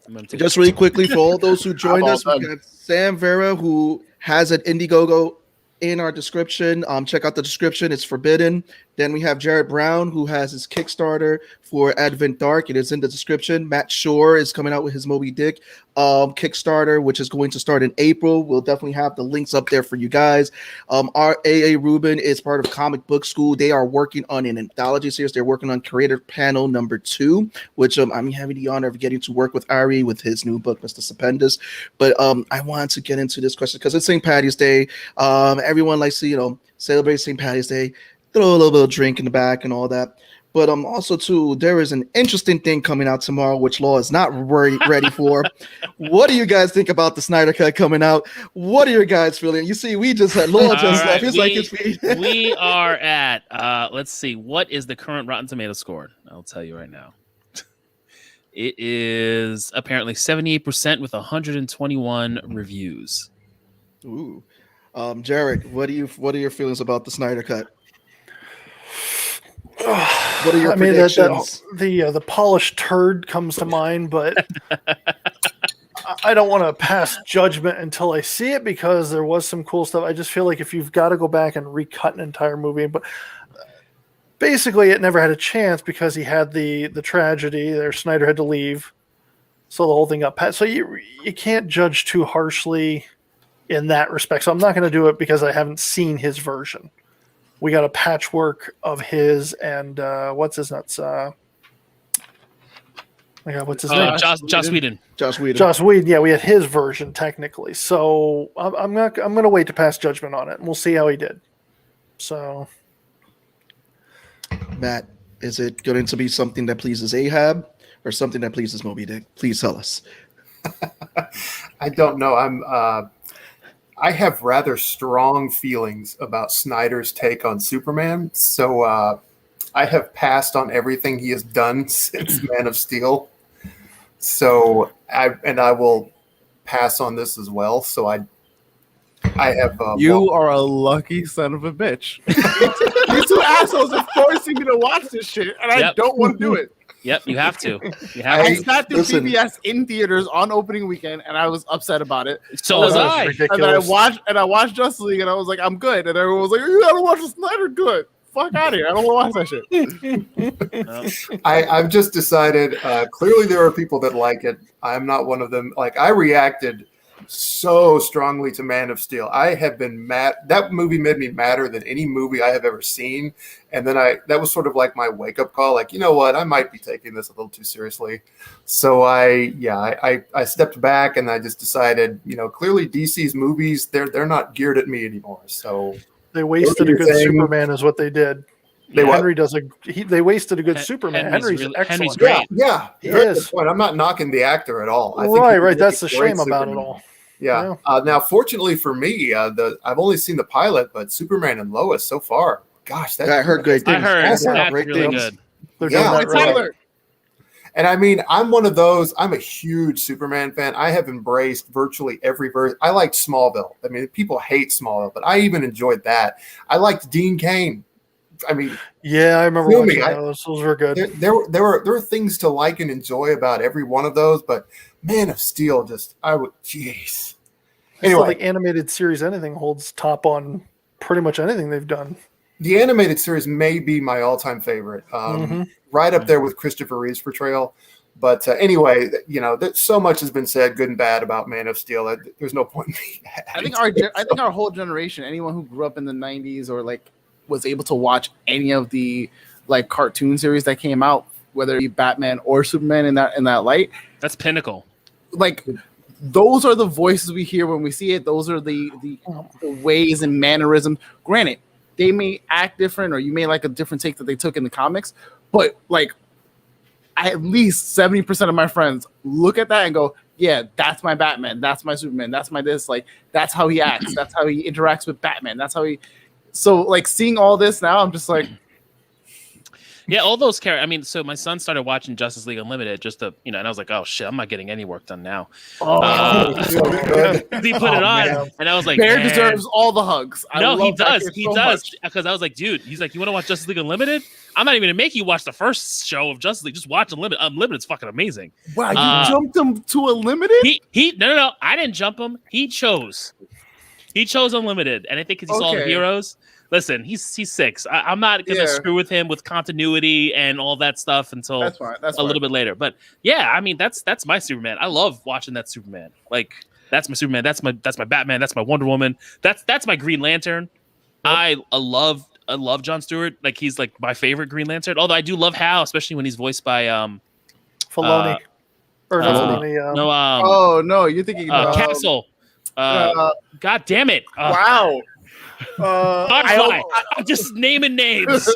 I'm gonna take Just really quickly for all those who joined I'm all us, we done. got Sam Vera, who has an Indiegogo in our description. Check out the description; it's forbidden. Then we have Jared Brown, who has his Kickstarter for Advent Dark. It is in the description. Matt Schorr is coming out with his Moby Dick Kickstarter, which is going to start in April. We'll definitely have the links up there for you guys. Our AA Rubin is part of Comic Book School. They are working on an anthology series. They're working on Creator Panel number 2, which I'm having the honor of getting to work with Ari with his new book, Mr. Stupendous. But I wanted to get into this question because it's St. Patty's Day. Everyone likes to, celebrate St. Patty's Day, throw a little bit of drink in the back and all that. But also too, there is an interesting thing coming out tomorrow, which Law is not ready for. What do you guys think about the Snyder Cut coming out? What are your guys feeling? You see, we just had Law just left. It's like it's we are at let's see, what is the current Rotten Tomato score? I'll tell you right now. It is apparently 78% with 121 reviews. Ooh. Jared, what are your feelings about the Snyder Cut? What are your predictions? The polished turd comes to mind, but I don't want to pass judgment until I see it because there was some cool stuff. I just feel like if you've got to go back and recut an entire movie, but basically it never had a chance because he had the tragedy there. Snyder had to leave, so the whole thing got passed. So you can't judge too harshly in that respect. So I'm not going to do it because I haven't seen his version. We got a patchwork of his and what's his nuts? What's his name? Joss Whedon. Joss Whedon. Joss Whedon. Yeah, we had his version technically. So I'm going to wait to pass judgment on it, and we'll see how he did. So, Matt, is it going to be something that pleases Ahab or something that pleases Moby Dick? Please tell us. I don't know. I have rather strong feelings about Snyder's take on Superman, so I have passed on everything he has done since Man of Steel. So I will pass on this as well. So I have. You are a lucky son of a bitch. These two assholes are forcing me to watch this shit, and I don't want to do it. Yep, you have to. I sat through PBS in theaters on opening weekend, and I was upset about it. So was I. Ridiculous. And I watched Justice League, and I was like, I'm good. And everyone was like, you gotta watch the Snyder good. Fuck out of here. I don't want to watch that shit. I've just decided. Clearly, there are people that like it. I'm not one of them. Like I reacted so strongly to Man of Steel. I have been mad. That movie made me madder than any movie I have ever seen. And then that was sort of like my wake up call. Like, you know what? I might be taking this a little too seriously. So I stepped back and I just decided, clearly DC's movies, they're not geared at me anymore. So they wasted a good Superman is what they did. They wasted a good Superman. Henry's excellent. Henry's great. Yeah. He is. Point. I'm not knocking the actor at all. I think Right. That's the shame Superman. about it all. Yeah. Now, fortunately for me, I've only seen the pilot, but Superman and Lois so far, gosh, I heard great things. I heard That's that's great really things. good. They're doing that right. Tyler. And I mean, I'm one of those. I'm a huge Superman fan. I have embraced virtually every verse. I liked Smallville. I mean, people hate Smallville, but I even enjoyed that. I liked Dean Cain. I mean, yeah, I remember watching those. Those were good. There were things to like and enjoy about every one of those, but Man of Steel, jeez. Anyway, like animated series, anything holds top on pretty much anything they've done. The animated series may be my all-time favorite, right up there with Christopher Reeve's portrayal. But anyway, so much has been said, good and bad, about Man of Steel. There's no point in me. I think our whole generation, anyone who grew up in the '90s or like was able to watch any of the like cartoon series that came out, whether it be Batman or Superman in that light, that's pinnacle. Like those are the voices we hear when we see it. Those are the ways and mannerisms. Granted, they may act different, or you may like a different take that they took in the comics, but like at least 70% of my friends look at that and go, yeah, that's my Batman, that's my Superman, that's my this, like that's how he acts, that's how he interacts with Batman, that's how he. So like seeing all this now, I'm just like, Yeah, all those characters. I mean, so my son started watching Justice League Unlimited just to, and I was like, oh shit, I'm not getting any work done now. So good. He put it on, man. and I was like, Bear man. deserves all the hugs. I No, he love that does. kid He so does. much. Because I was like, dude, he's like, you want to watch Justice League Unlimited? I'm not even gonna make you watch the first show of Justice League. Just watch Unlimited. Unlimited's fucking amazing. Wow, you jumped him to a limited? No. I didn't jump him. He chose Unlimited, and I think because he saw the Okay. heroes. Listen, he's 6. I'm not gonna screw with him with continuity and all that stuff until That's fine. That's a little bit later. But yeah, I mean that's my Superman. I love watching that Superman. Like that's my Superman. That's my Batman. That's my Wonder Woman. That's my Green Lantern. I love Jon Stewart. Like he's like my favorite Green Lantern. Although I do love Hal, especially when he's voiced by Filoni. Or not Filoni. no Oh no, you're thinking Castle. God damn it! Wow. I'm just naming names.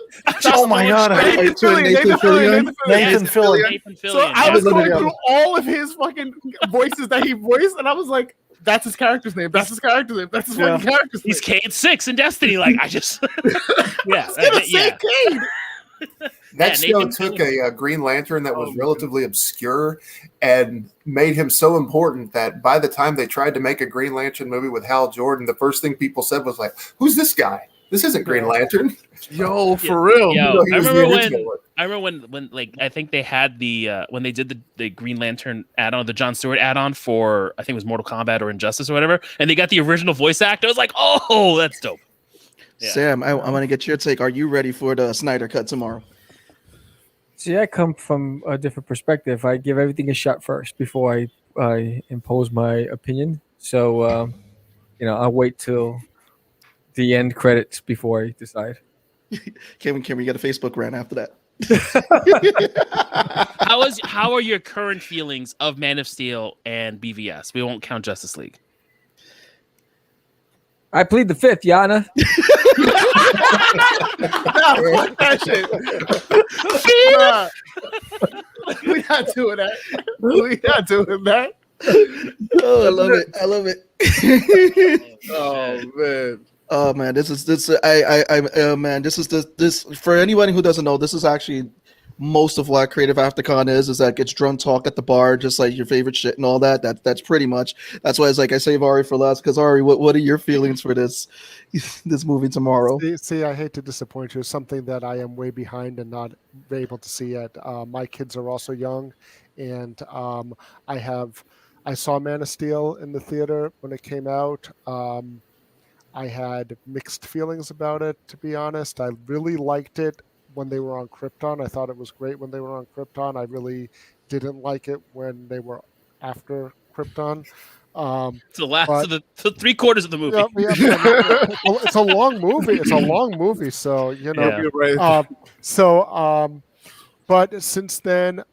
Oh my god. Nathan Fillion. Nathan Fillion. Nathan Fillion. So I was going Yeah. through all of his fucking voices that he voiced, and I was like, "That's his character's name. That's his character's name. That's his fucking character's name." He's Cade 6 in Destiny. Like I just, yeah, Cade. That Yeah, show Nathan took a Green Lantern that was relatively obscure and made him so important that by the time they tried to make a Green Lantern movie with Hal Jordan, the first thing people said was like, "Who's this guy? This isn't Green Lantern." Yo, for real. Yo, He I was the remember original one. when like I think they had the when they did the Green Lantern add-on, the Jon Stewart add-on for I think it was Mortal Kombat or Injustice or whatever, and they got the original voice actor. I was like, oh, that's dope. Yeah. Sam, I want to get your take. Are you ready for the Snyder cut tomorrow? See, I come from a different perspective. I give everything a shot first before I impose my opinion. So, I'll wait till the end credits before I decide. Can we get a Facebook rant after that? How are your current feelings of Man of Steel and BVS? We won't count Justice League. I plead the fifth, Yana. That shit. We're not doing that. We're not doing that. Oh, I love it. I love it. Oh man. Oh man, this for anyone who doesn't know, this is actually most of what Creative Aftercon is that gets drunk talk at the bar, just like your favorite shit and all that. That's pretty much. That's why it's like I save Ari for last, because Ari, what are your feelings for this movie tomorrow? See, I hate to disappoint you. It's something that I am way behind and not able to see yet. My kids are also young, and I saw Man of Steel in the theater when it came out. I had mixed feelings about it, to be honest. I really liked it when they were on Krypton. I thought it was great when they were on Krypton. I really didn't like it when they were after Krypton. It's the last of the 3/4 of the movie. It's a long movie. It's a long movie, so but since then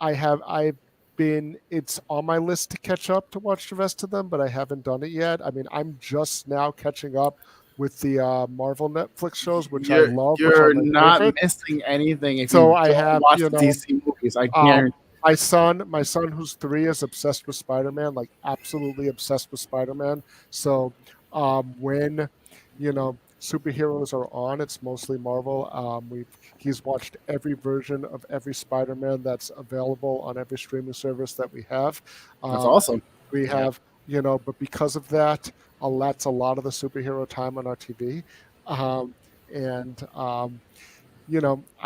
it's on my list to catch up to watch the rest of them, but I haven't done it yet. I mean, I'm just now catching up with the Marvel Netflix shows, which I love. You're not missing anything if you I have watch the DC movies. I guarantee. My son who's 3 is obsessed with Spider-Man, like absolutely obsessed with Spider-Man. So when superheroes are on, it's mostly Marvel. He's watched every version of every Spider-Man that's available on every streaming service that we have. That's awesome. We have, but because of that, that's a lot of the superhero time on our TV. I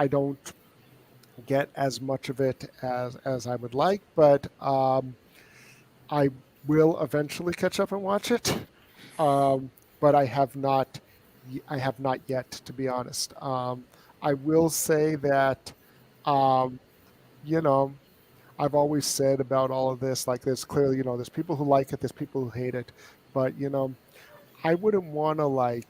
don't get as much of it as I would like, but I will eventually catch up and watch it. But I have not yet, to be honest. I will say that, I've always said about all of this, like there's clearly, there's people who like it, there's people who hate it, but I wouldn't want to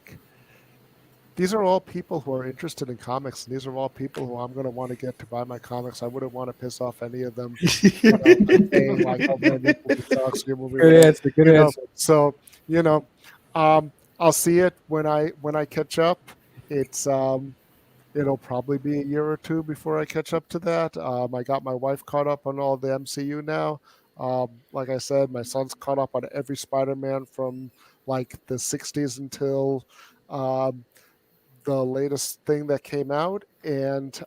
these are all people who are interested in comics, and these are all people who I'm going to want to get to buy my comics. I wouldn't want to piss off any of them. Saying, Good answer. So, I'll see it when I catch up. It'll probably be a year or two before I catch up to that. I got my wife caught up on all the MCU now. Like I said, my son's caught up on every Spider-Man from like the 60s until the latest thing that came out. And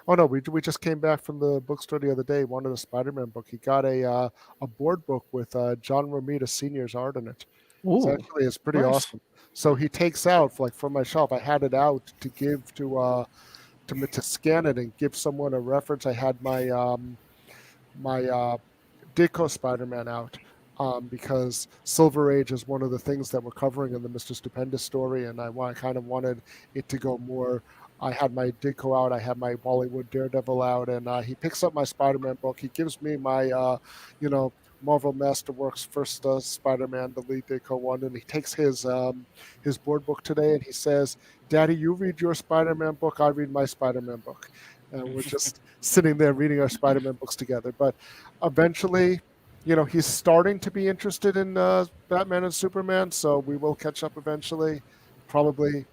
Oh no, we just came back from the bookstore the other day. Wanted a Spider-Man book. He got a board book with John Romita Senior's art in it. Ooh, It's pretty nice. awesome. So he takes out like from my shelf. I had it out to give to scan it and give someone a reference. I had my Ditko Spider-Man out because Silver Age is one of the things that we're covering in the Mr. Stupendous story, and I kind of wanted it to go more. I had my Ditko out, I had my Bollywood Daredevil out, and he picks up my Spider-Man book. He gives me my, Marvel Masterworks first Spider-Man, the lead Ditko one, and he takes his board book today, and he says, "Daddy, you read your Spider-Man book, I read my Spider-Man book." And we're just sitting there reading our Spider-Man books together. But eventually, he's starting to be interested in Batman and Superman, so we will catch up eventually, probably,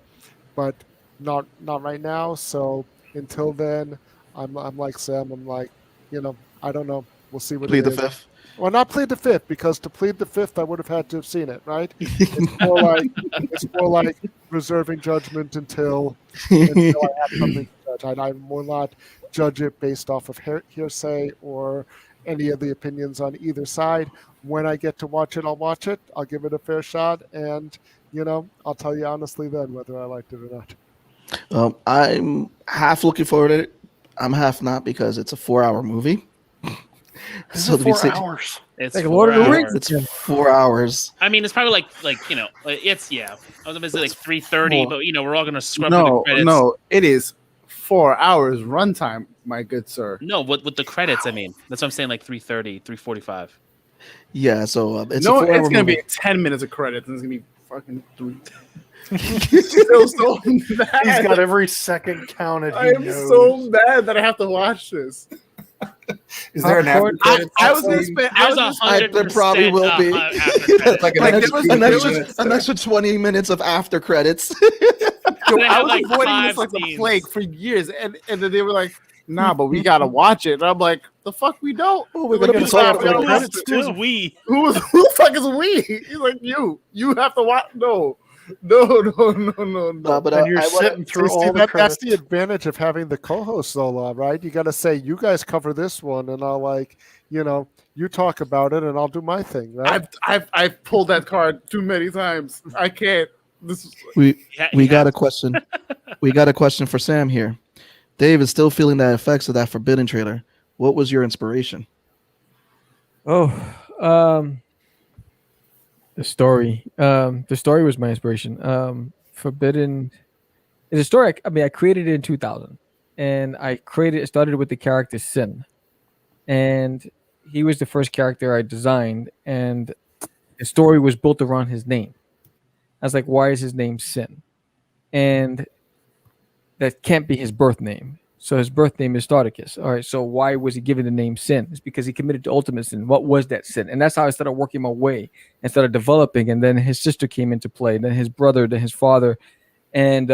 but not right now. So until then, I'm like Sam. I'm like, I don't know. We'll see what Plead it the is. fifth. Well, not plead the fifth, because to plead the fifth, I would have had to have seen it, right? It's more like reserving judgment until I have something to judge. I will not judge it based off of hearsay or any of the opinions on either side. When I get to watch it, I'll watch it. I'll give it a fair shot, and I'll tell you honestly then whether I liked it or not. I'm half looking forward to it. I'm half not, because it's a 4-hour movie. So 4 hours. It's Like 4 Lord of the hours. Rings. It's 4 hours. I mean, it's probably it's I was gonna say like 3:30, but we're all gonna scrub through the No, credits. no, it is 4 hours runtime, my good sir. No, with the credits, I mean, that's what I'm saying, like 3:30, 3:45. Yeah, so it's No, a 4-hour it's gonna movie. be 10 minutes of credits, and it's gonna be fucking 3. Still so He's mad. got every second counted. I am so mad that I have to watch this. Is there an after credits? I was gonna spend. I There's was a gonna hundred. There probably will be. Like an An extra extra, an, 20 extra, minutes. an extra 20 minutes of after credits. They I have, was like, avoiding 5 this like the scenes. plague for years, and then they were like, "Nah, but we gotta watch it." And I'm like, "The fuck we don't." Oh, we're gonna Like, talk "Nah, after we gotta the watch credits it." Who's too. we? Who the fuck is we? He's like, you have to watch. No. But And you're I wanna- sitting through See, all the that's credits. the advantage of having the co-host solo, right? You got to say, you guys cover this one, and I'll you talk about it, and I'll do my thing, right? I've pulled that card too many times. I can't. This is we got a question. We got a question for Sam here. Dave is still feeling the effects of that Forbidden trailer. What was your inspiration? The story. The story was my inspiration. Forbidden is a story. I created it in 2000, and started with the character Sin, and he was the first character I designed, and the story was built around his name. I was like, why is his name Sin? And that can't be his birth name. So his birth name is Starticus. All right. So why was he given the name Sin? It's because he committed to ultimate sin. What was that sin? And that's how I started working my way and started developing. And then his sister came into play. Then his brother. Then his father. And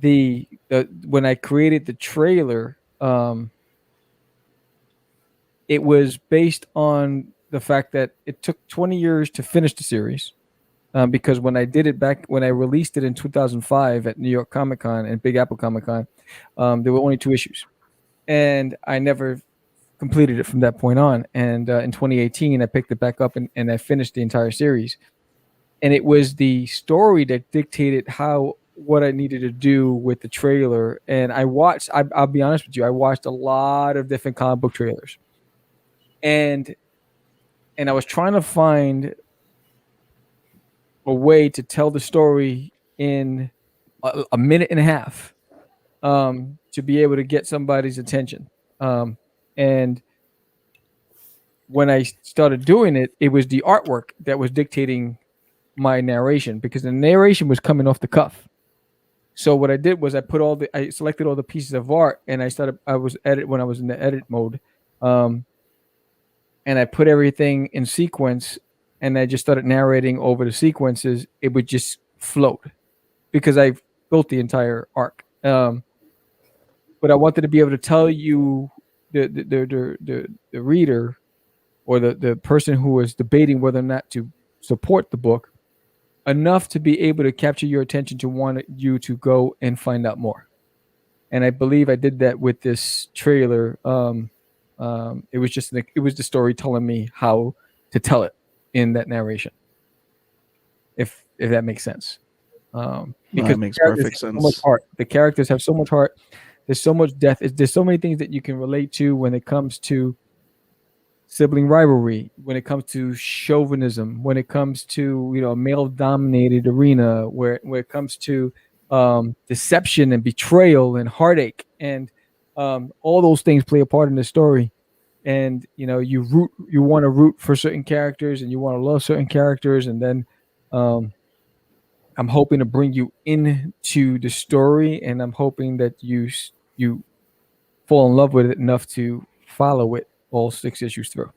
when I created the trailer, it was based on the fact that it took 20 years to finish the series. Because when I did it when I released it in 2005 at New York Comic Con and Big Apple Comic Con, there were only 2 issues, and I never completed it from that point on. And in 2018, I picked it back up and I finished the entire series. And it was the story that dictated what I needed to do with the trailer. And I'll be honest with you, I watched a lot of different comic book trailers, and I was trying to find a way to tell the story in a minute and a half, to be able to get somebody's attention. And when I started doing it, it was the artwork that was dictating my narration, because the narration was coming off the cuff. So what I did was I selected all the pieces of art, and I was in the edit mode, and I put everything in sequence, and I just started narrating over the sequences. It would just float because I built the entire arc. But I wanted to be able to tell you, the reader, or the person who was debating whether or not to support the book, enough to be able to capture your attention to want you to go and find out more. and I believe I did that with this trailer. It was the story telling me how to tell it in that narration. If that makes sense. Because it makes perfect so much sense. heart. The characters have so much heart. There's so much depth. There's so many things that you can relate to when it comes to sibling rivalry, when it comes to chauvinism, when it comes to a male-dominated arena, where it comes to deception and betrayal and heartache, and all those things play a part in the story. And you want to root for certain characters, and you want to love certain characters, and then I'm hoping to bring you into the story, and I'm hoping that you fall in love with it enough to follow it all 6 issues through.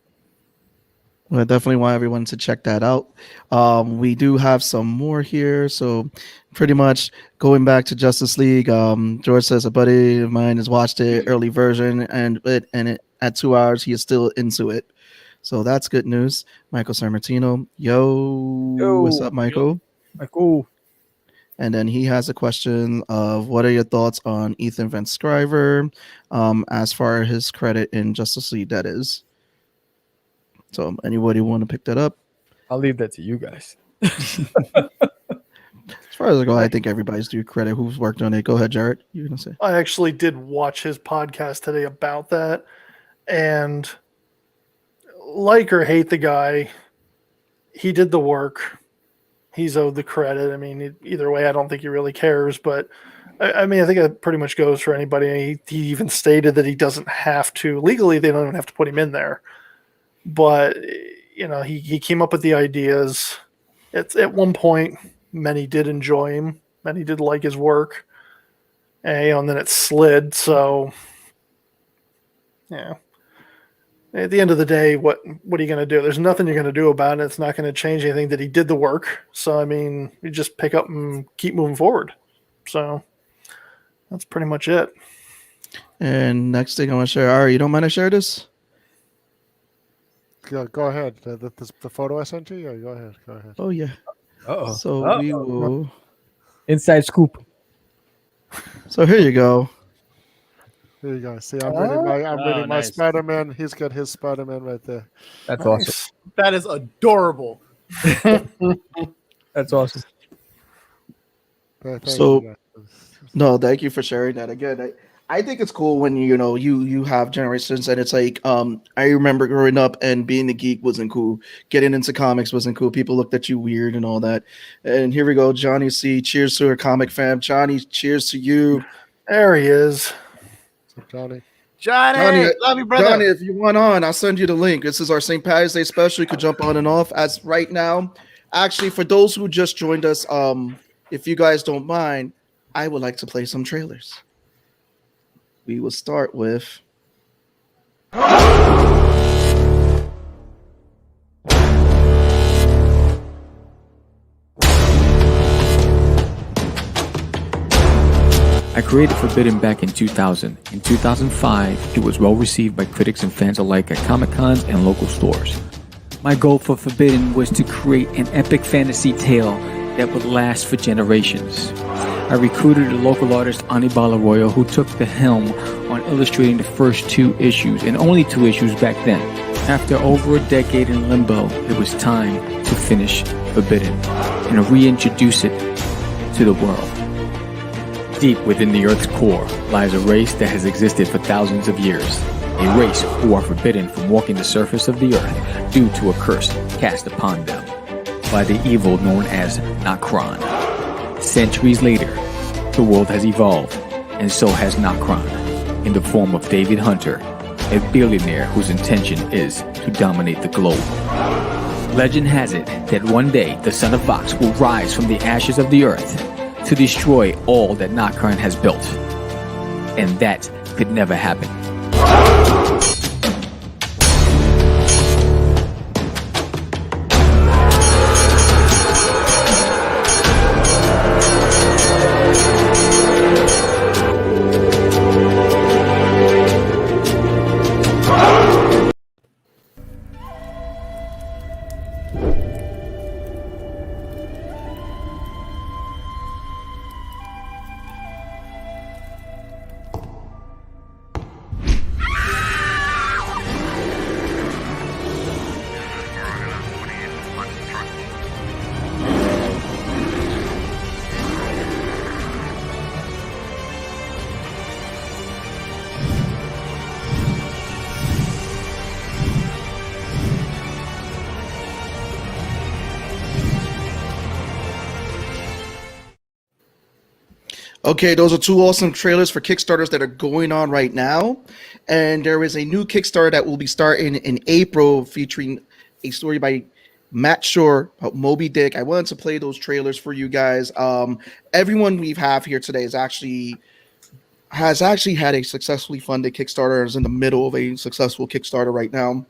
Well, I definitely want everyone to check that out. We do have some more here. So pretty much going back to Justice League, George says a buddy of mine has watched the early version and at 2 hours, he is still into it. So that's good news. Michael Sammartino. Yo, what's up, Michael? Michael. And then he has a question of what are your thoughts on Ethan Van Sciver as far as his credit in Justice League, that is. So anybody want to pick that up? I'll leave that to you guys. As far as I go, I think everybody's due credit who's worked on it. Go ahead, Jared. You're going to say. I actually did watch his podcast today about that. And like or hate the guy, he did the work. He's owed the credit. I mean, either way, I don't think he really cares. But I mean, I think that pretty much goes for anybody. He even stated that he doesn't have to. Legally, they don't even have to put him in there. But, he came up with the ideas. At one point, many did enjoy him. Many did like his work. And then it slid. So, yeah. At the end of the day, what are you going to do? There's nothing you're going to do about it. It's not going to change anything that he did the work. So, I mean, you just pick up and keep moving forward. So, that's pretty much it. And next thing I want to share, Ari, you don't mind to share this? Yeah, go ahead. The photo I sent you? Yeah, go ahead. Oh, yeah. Uh-oh. So we will... Inside scoop. So here you go. There you go. See, I'm reading my nice. Spider-Man. He's got his Spider-Man right there. That's Nice. awesome. That is adorable. That's awesome. Thank So- you, guys. No, thank you for sharing that. Again, I think it's cool when you have generations, and it's like I remember growing up and being a geek wasn't cool. Getting into comics wasn't cool. People looked at you weird and all that. And here we go, Johnny C. Cheers to our comic fam. Johnny, cheers to you. There he is. So, Johnny. Johnny, love you, brother. Johnny, if you want on, I'll send you the link. This is our St. Patties Day special. You could jump on and off as right now. Actually, for those who just joined us, if you guys don't mind, I would like to play some trailers. We will start with... I created Forbidden back in 2000. In 2005, it was well received by critics and fans alike at Comic-Cons and local stores. My goal for Forbidden was to create an epic fantasy tale that would last for generations. I recruited a local artist, Anibal Arroyo, who took the helm on illustrating the first 2 issues, and only 2 issues back then. After over a decade in limbo, it was time to finish Forbidden and reintroduce it to the world. Deep within the Earth's core lies a race that has existed for thousands of years. A race who are forbidden from walking the surface of the Earth due to a curse cast upon them by the evil known as Nokron. Centuries later, the world has evolved, and so has Nokron, in the form of David Hunter, a billionaire whose intention is to dominate the globe. Legend has it that one day the Son of Vox will rise from the ashes of the Earth to destroy all that Nokron has built. And that could never happen. Okay, those are two awesome trailers for Kickstarters that are going on right now. And there is a new Kickstarter that will be starting in April featuring a story by Matt Schorr about Moby Dick. I wanted to play those trailers for you guys. Everyone we have here today has actually had a successfully funded Kickstarter, is in the middle of a successful Kickstarter right now.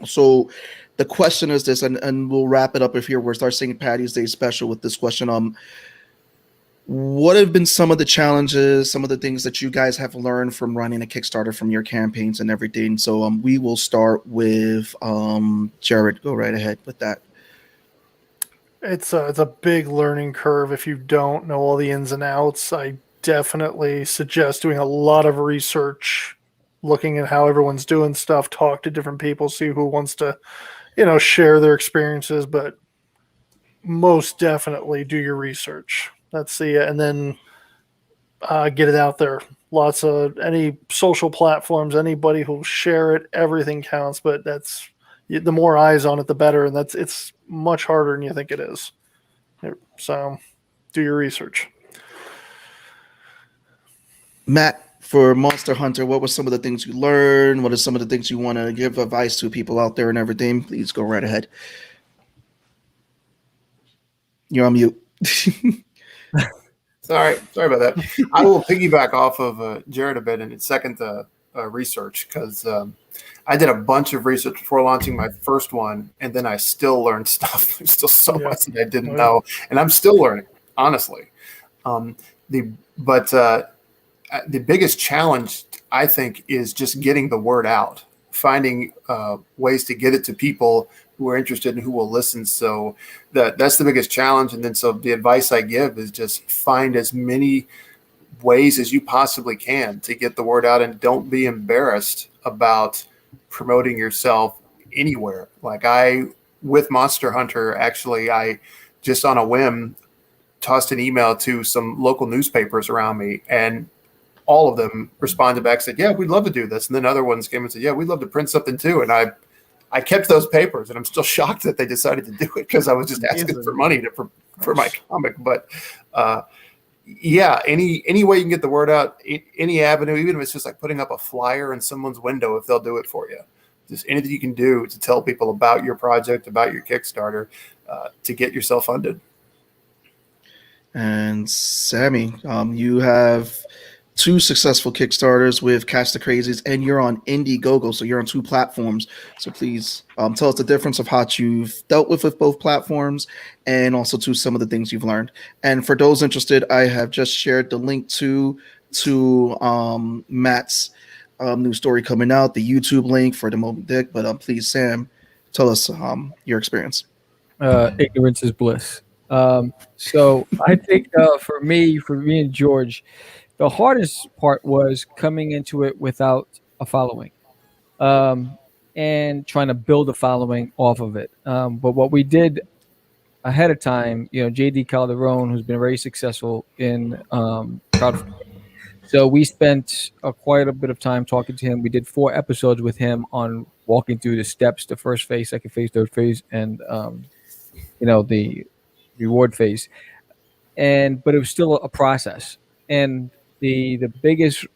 So the question is this, and we'll wrap it up if here we'll start St. Patty's Day special with this question. What have been some of the challenges, some of the things that you guys have learned from running a Kickstarter, from your campaigns and everything? So we will start with Jared. Go right ahead with that. It's a big learning curve. If you don't know all the ins and outs, I definitely suggest doing a lot of research, looking at how everyone's doing stuff, talk to different people, see who wants to, share their experiences. But most definitely do your research. And then get it out there. Lots of any social platforms, anybody who'll share it, everything counts. But the more eyes on it, the better. And it's much harder than you think it is. So do your research. Matt, for Monster Hunter, what were some of the things you learned? What are some of the things you want to give advice to people out there and everything? Please go right ahead. You're on mute. Sorry about that. I will piggyback off of Jared a bit and second research, because I did a bunch of research before launching my first one, and then I still learned stuff. There's still so much that I didn't know, and I'm still learning, honestly. The biggest challenge, I think, is just getting the word out, finding ways to get it to people who are interested and who will listen. So that's the biggest challenge. And then so the advice I give is just find as many ways as you possibly can to get the word out, and don't be embarrassed about promoting yourself anywhere. Like with Monster Hunter, actually, I just on a whim tossed an email to some local newspapers around me, and all of them responded back, said, "Yeah, we'd love to do this." And then other ones came and said, "Yeah, we'd love to print something too." And I kept those papers, and I'm still shocked that they decided to do it, because I was just asking for money for my comic. But any way you can get the word out, any avenue, even if it's just like putting up a flyer in someone's window, if they'll do it for you. Just anything you can do to tell people about your project, about your Kickstarter, to get yourself funded. And Sammy, you have 2 successful Kickstarters with Catch the Crazies, and you're on Indiegogo, so you're on 2 platforms. So please tell us the difference of how you've dealt with both platforms, and also to some of the things you've learned. And for those interested, I have just shared the link to Matt's new story coming out, the YouTube link for the Moby Dick. But please, Sam, tell us your experience. Ignorance is bliss. So I think for me and George, the hardest part was coming into it without a following, and trying to build a following off of it. But what we did ahead of time, JD Calderon, who's been very successful in crowdfunding. So we spent quite a bit of time talking to him. We did 4 episodes with him on walking through the steps, the first phase, second phase, third phase, and the reward phase. But it was still a process. And the biggest,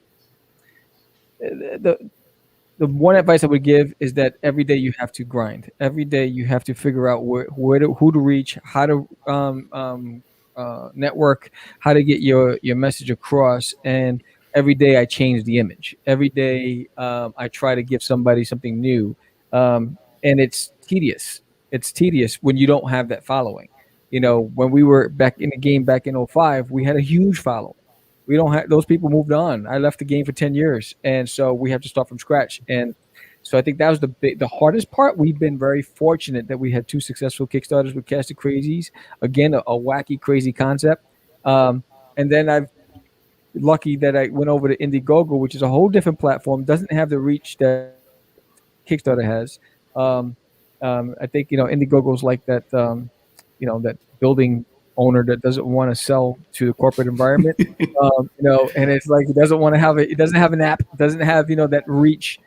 the one advice I would give is that every day you have to grind. Every day you have to figure out who to reach, how to network, how to get your message across. And every day I change the image. Every day I try to give somebody something new. And it's tedious. It's tedious when you don't have that following. When we were back in the game back in 2005, we had a huge following. We don't have those people moved on. I left the game for 10 years. And so we have to start from scratch. And so I think that was the hardest part. We've been very fortunate that we had 2 successful Kickstarters with Cast the Crazies. Again, a wacky, crazy concept. And then I'm lucky that I went over to Indiegogo, which is a whole different platform. Doesn't have the reach that Kickstarter has. I think, Indiegogo is like that, that building owner that doesn't want to sell to the corporate environment, and it's like it doesn't want to have it. It doesn't have an app. It doesn't have that reach.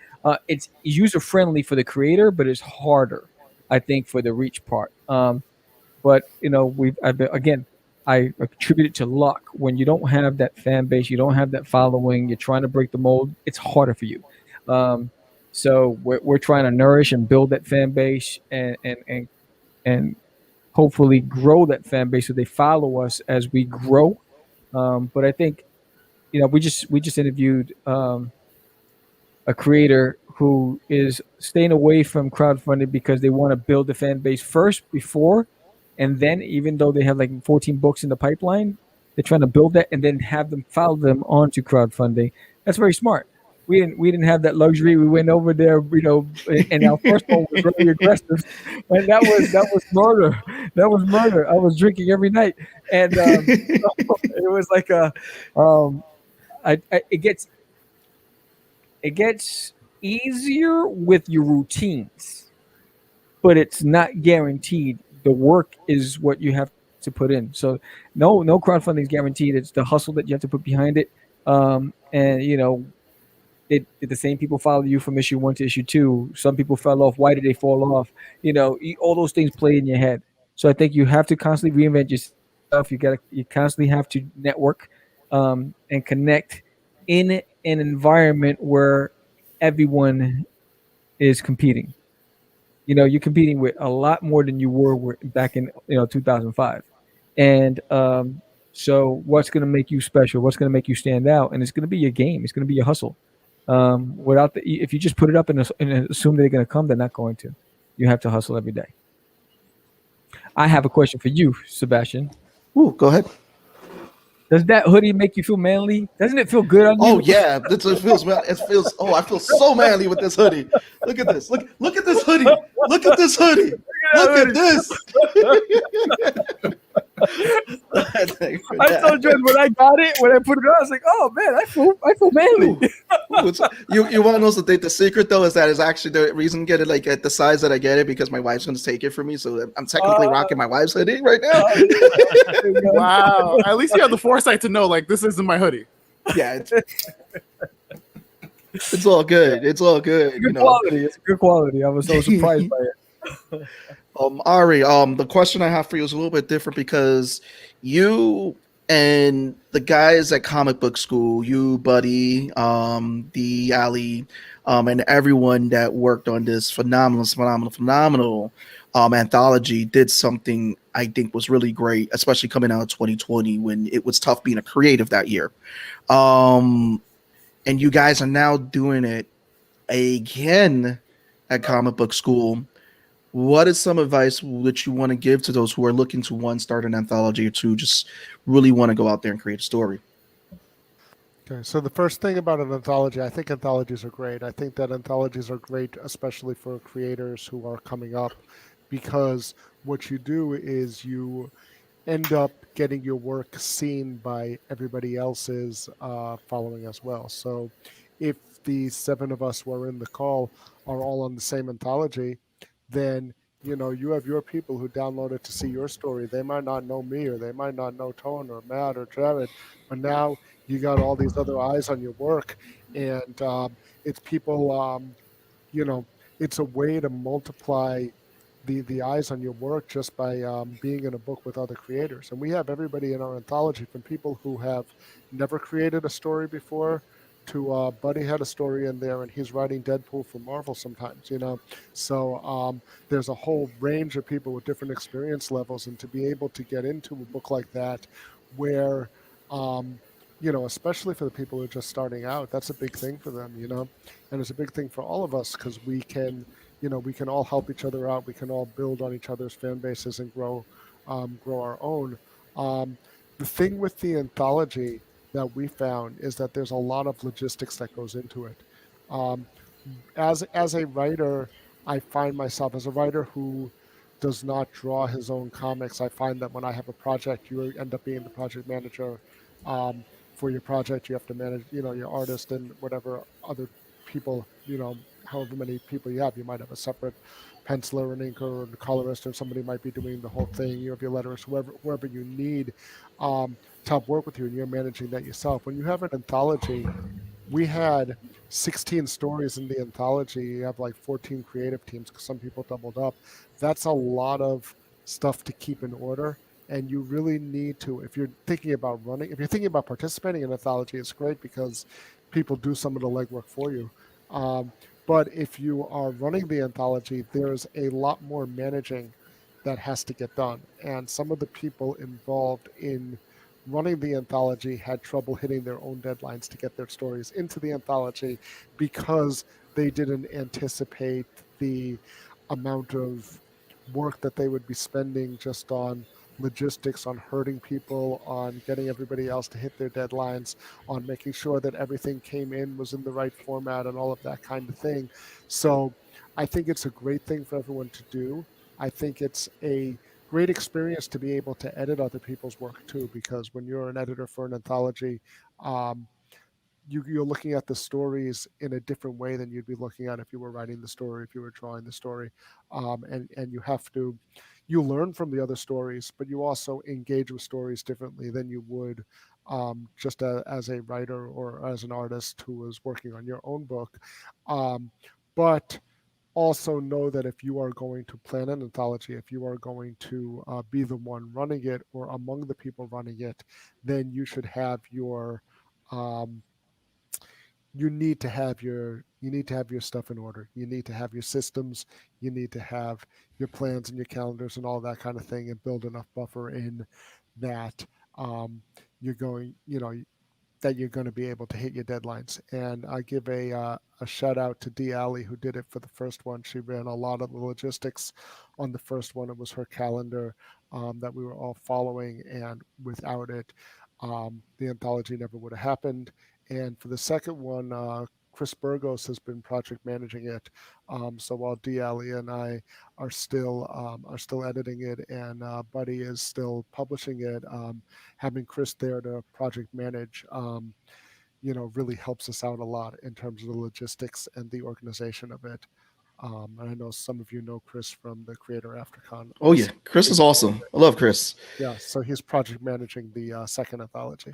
It's user friendly for the creator, but it's harder, I think, for the reach part. But I've been, again, I attribute it to luck. When you don't have that fan base, you don't have that following, you're trying to break the mold, it's harder for you. Um, so we're trying to nourish and build that fan base and hopefully grow that fan base so they follow us as we grow. But I think we just interviewed a creator who is staying away from crowdfunding because they want to build the fan base first before, and then even though they have like 14 books in the pipeline, they're trying to build that and then have them follow them onto crowdfunding. That's very smart. We didn't have that luxury. We went over there, and our first one was very aggressive, and that was murder. That was murder. I was drinking every night, and it was like um, it gets easier with your routines, but it's not guaranteed. The work is what you have to put in. So no crowdfunding is guaranteed. It's the hustle that you have to put behind it. And did the same people follow you from issue 1 to issue 2? Some people fell off. Why did they fall off? All those things play in your head. So I think you have to constantly reinvent yourself. You constantly have to network and connect in an environment where everyone is competing. You're competing with a lot more than you were back in 2005, and so what's going to make you special? What's going to make you stand out? And it's going to be your game. It's going to be your hustle. If you just put it up and assume they're going to come, they're not going to. You have to hustle every day. I have a question for you, Sebastian. Ooh, go ahead. Does that hoodie make you feel manly? Doesn't it feel good on you? Oh yeah, it feels man. It feels. Oh, I feel so manly with this hoodie. Look at this. Look at this hoodie. Look at this hoodie. Look at this. I told you when I got it, when I put it on, I was like, "Oh man, I feel manly." You want to know the secret though is that is actually the reason I get it like at the size that I get it because my wife's going to take it for me, so I'm technically rocking my wife's hoodie right now. Wow! At least you have the foresight to know like this isn't my hoodie. Yeah, it's all good. It's all good. Good quality. It's good quality. I was so surprised by it. Ari, the question I have for you is a little bit different because you and the guys at Comic Book School, you, Buddy, the Ali, and everyone that worked on this phenomenal anthology did something I think was really great, especially coming out of 2020 when it was tough being a creative that year. And you guys are now doing it again at Comic Book School. What is some advice that you want to give to those who are looking to one, start an anthology, or two, just really want to go out there and create a story? Okay, so the first thing about an anthology, I think anthologies are great. I think that anthologies are great, especially for creators who are coming up, because what you do is you end up getting your work seen by everybody else's following as well. So if the 7 of us who are in the call are all on the same anthology, then you have your people who download it to see your story. They might not know me, or they might not know Tone or Matt or Jared, but now you got all these other eyes on your work, and it's people. It's a way to multiply the eyes on your work just by being in a book with other creators. And we have everybody in our anthology, from people who have never created a story before to Buddy had a story in there, and he's writing Deadpool for Marvel sometimes, So there's a whole range of people with different experience levels, and to be able to get into a book like that where, especially for the people who are just starting out, that's a big thing for them, and it's a big thing for all of us because we can all help each other out. We can all build on each other's fan bases and grow our own. The thing with the anthology that we found is that there's a lot of logistics that goes into it. As a writer, I find myself as a writer who does not draw his own comics. I find that when I have a project, you end up being the project manager for your project. You have to manage, your artist and whatever other people, however many people you have. You might have a separate penciler and inker and colorist, or somebody might be doing the whole thing. You have your letterist, whoever you need to help work with you, and you're managing that yourself. When you have an anthology, we had 16 stories in the anthology. You have like 14 creative teams because some people doubled up. That's a lot of stuff to keep in order, And you really need to, if you're thinking about participating in an anthology, it's great because people do some of the legwork for you. But if you are running the anthology, there's a lot more managing that has to get done. And some of the people involved in running the anthology had trouble hitting their own deadlines to get their stories into the anthology because they didn't anticipate the amount of work that they would be spending just on logistics, on herding people, on getting everybody else to hit their deadlines, on making sure that everything came in, was in the right format, and all of that kind of thing. So I think it's a great thing for everyone to do. I think it's a great experience to be able to edit other people's work too, because when you're an editor for an anthology, you're looking at the stories in a different way than you'd be looking at if you were writing the story, if you were drawing the story, and you learn from the other stories, but you also engage with stories differently than you would just as a writer or as an artist who was working on your own book. But also know that if you are going to plan an anthology, if you are going to be the one running it or among the people running it, then you should have your you need to have your stuff in order. You need to have your systems. You need to have your plans and your calendars and all that kind of thing, and build enough buffer in that you're going, that you're going to be able to hit your deadlines. And I give a shout out to Dee Alley, who did it for the first one. She ran a lot of the logistics on the first one. It was her calendar that we were all following, and without it, the anthology never would have happened. And for the second one, Chris Burgos has been project managing it. So while Dee Alley and I are still editing it, and Buddy is still publishing it, having Chris there to project manage, really helps us out a lot in terms of the logistics and the organization of it. And I know some of you know Chris from the Creator AfterCon. Oh yeah, Chris is awesome. I love Chris. Yeah, so he's project managing the second anthology.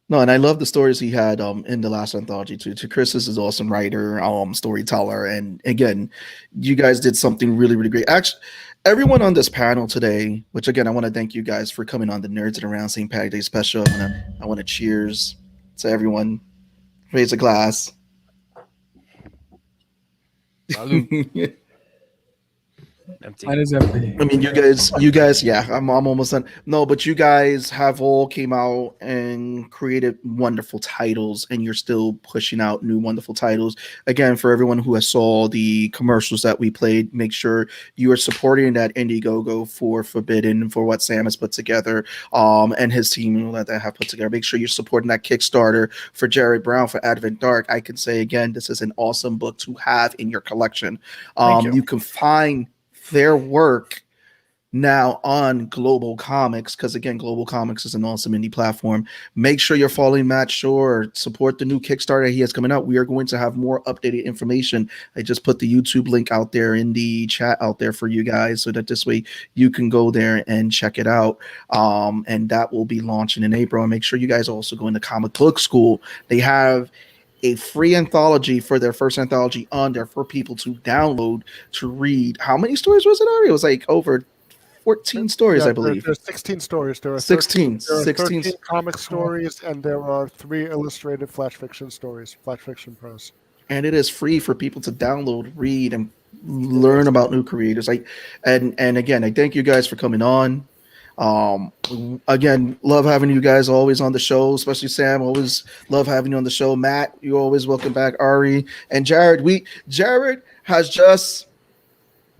No, and I love the stories he had in the last anthology too. To Chris is an awesome writer, storyteller, and again, you guys did something really, really great. Actually, everyone on this panel today, which again, I want to thank you guys for coming on the Nerds and Around St. Patty's Day special. I want to cheers to everyone. Raise a glass. Empty. Mine is empty. I mean, you guys, yeah, I'm almost done. No, but you guys have all came out and created wonderful titles, and you're still pushing out new wonderful titles. Again, for everyone who has saw the commercials that we played, make sure you are supporting that Indiegogo for Forbidden, for what Sam has put together, and his team that they have put together. Make sure you're supporting that Kickstarter for Jared Brown for Advent Dark. I can say again, this is an awesome book to have in your collection. You can find their work now on Global Comics, because again, Global Comics is an awesome indie platform. Make sure you're following Matt Schorr. Support the new Kickstarter he has coming out. We are going to have more updated information. I just put the YouTube link out there in the chat out there for you guys, so that this way you can go there and check it out. And that will be launching in April. And make sure you guys also go into Comic Book School. They have a free anthology for their first anthology on there for people to download to read. How many stories was it, Ari? It was like over 14 stories, I believe. There's 16 stories. There are 16 13 comic stories, and there are 3 illustrated flash fiction stories, flash fiction prose. And it is free for people to download, read, and learn about new creators. And again, I thank you guys for coming on. Again, love having you guys always on the show, especially Sam. Always love having you on the show. Matt, you're always welcome back. Ari and Jared. Jared has just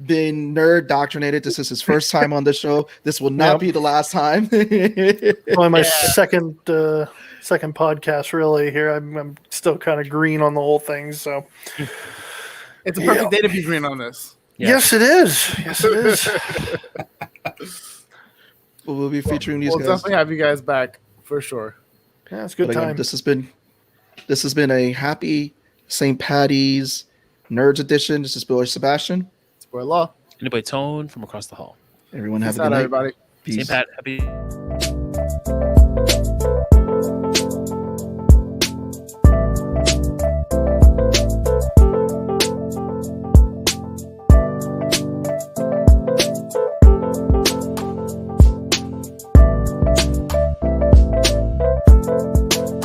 been nerd doctrinated. This is his first time on the show. This will not be the last time. Well, my second podcast really here. I'm still kind of green on the whole thing, so it's a perfect day to be green on this. Yeah. Yes, it is. Yes, it is. We'll be featuring these We'll guys. definitely have you guys back for sure. Yeah, it's a good time. Again, this has been a happy St. Patty's Nerds edition. This is Billy Sebastian. Spoiler law. Anybody Tone from across the hall. Everyone have Peace a good out, night. everybody. Peace. St. Pat, happy.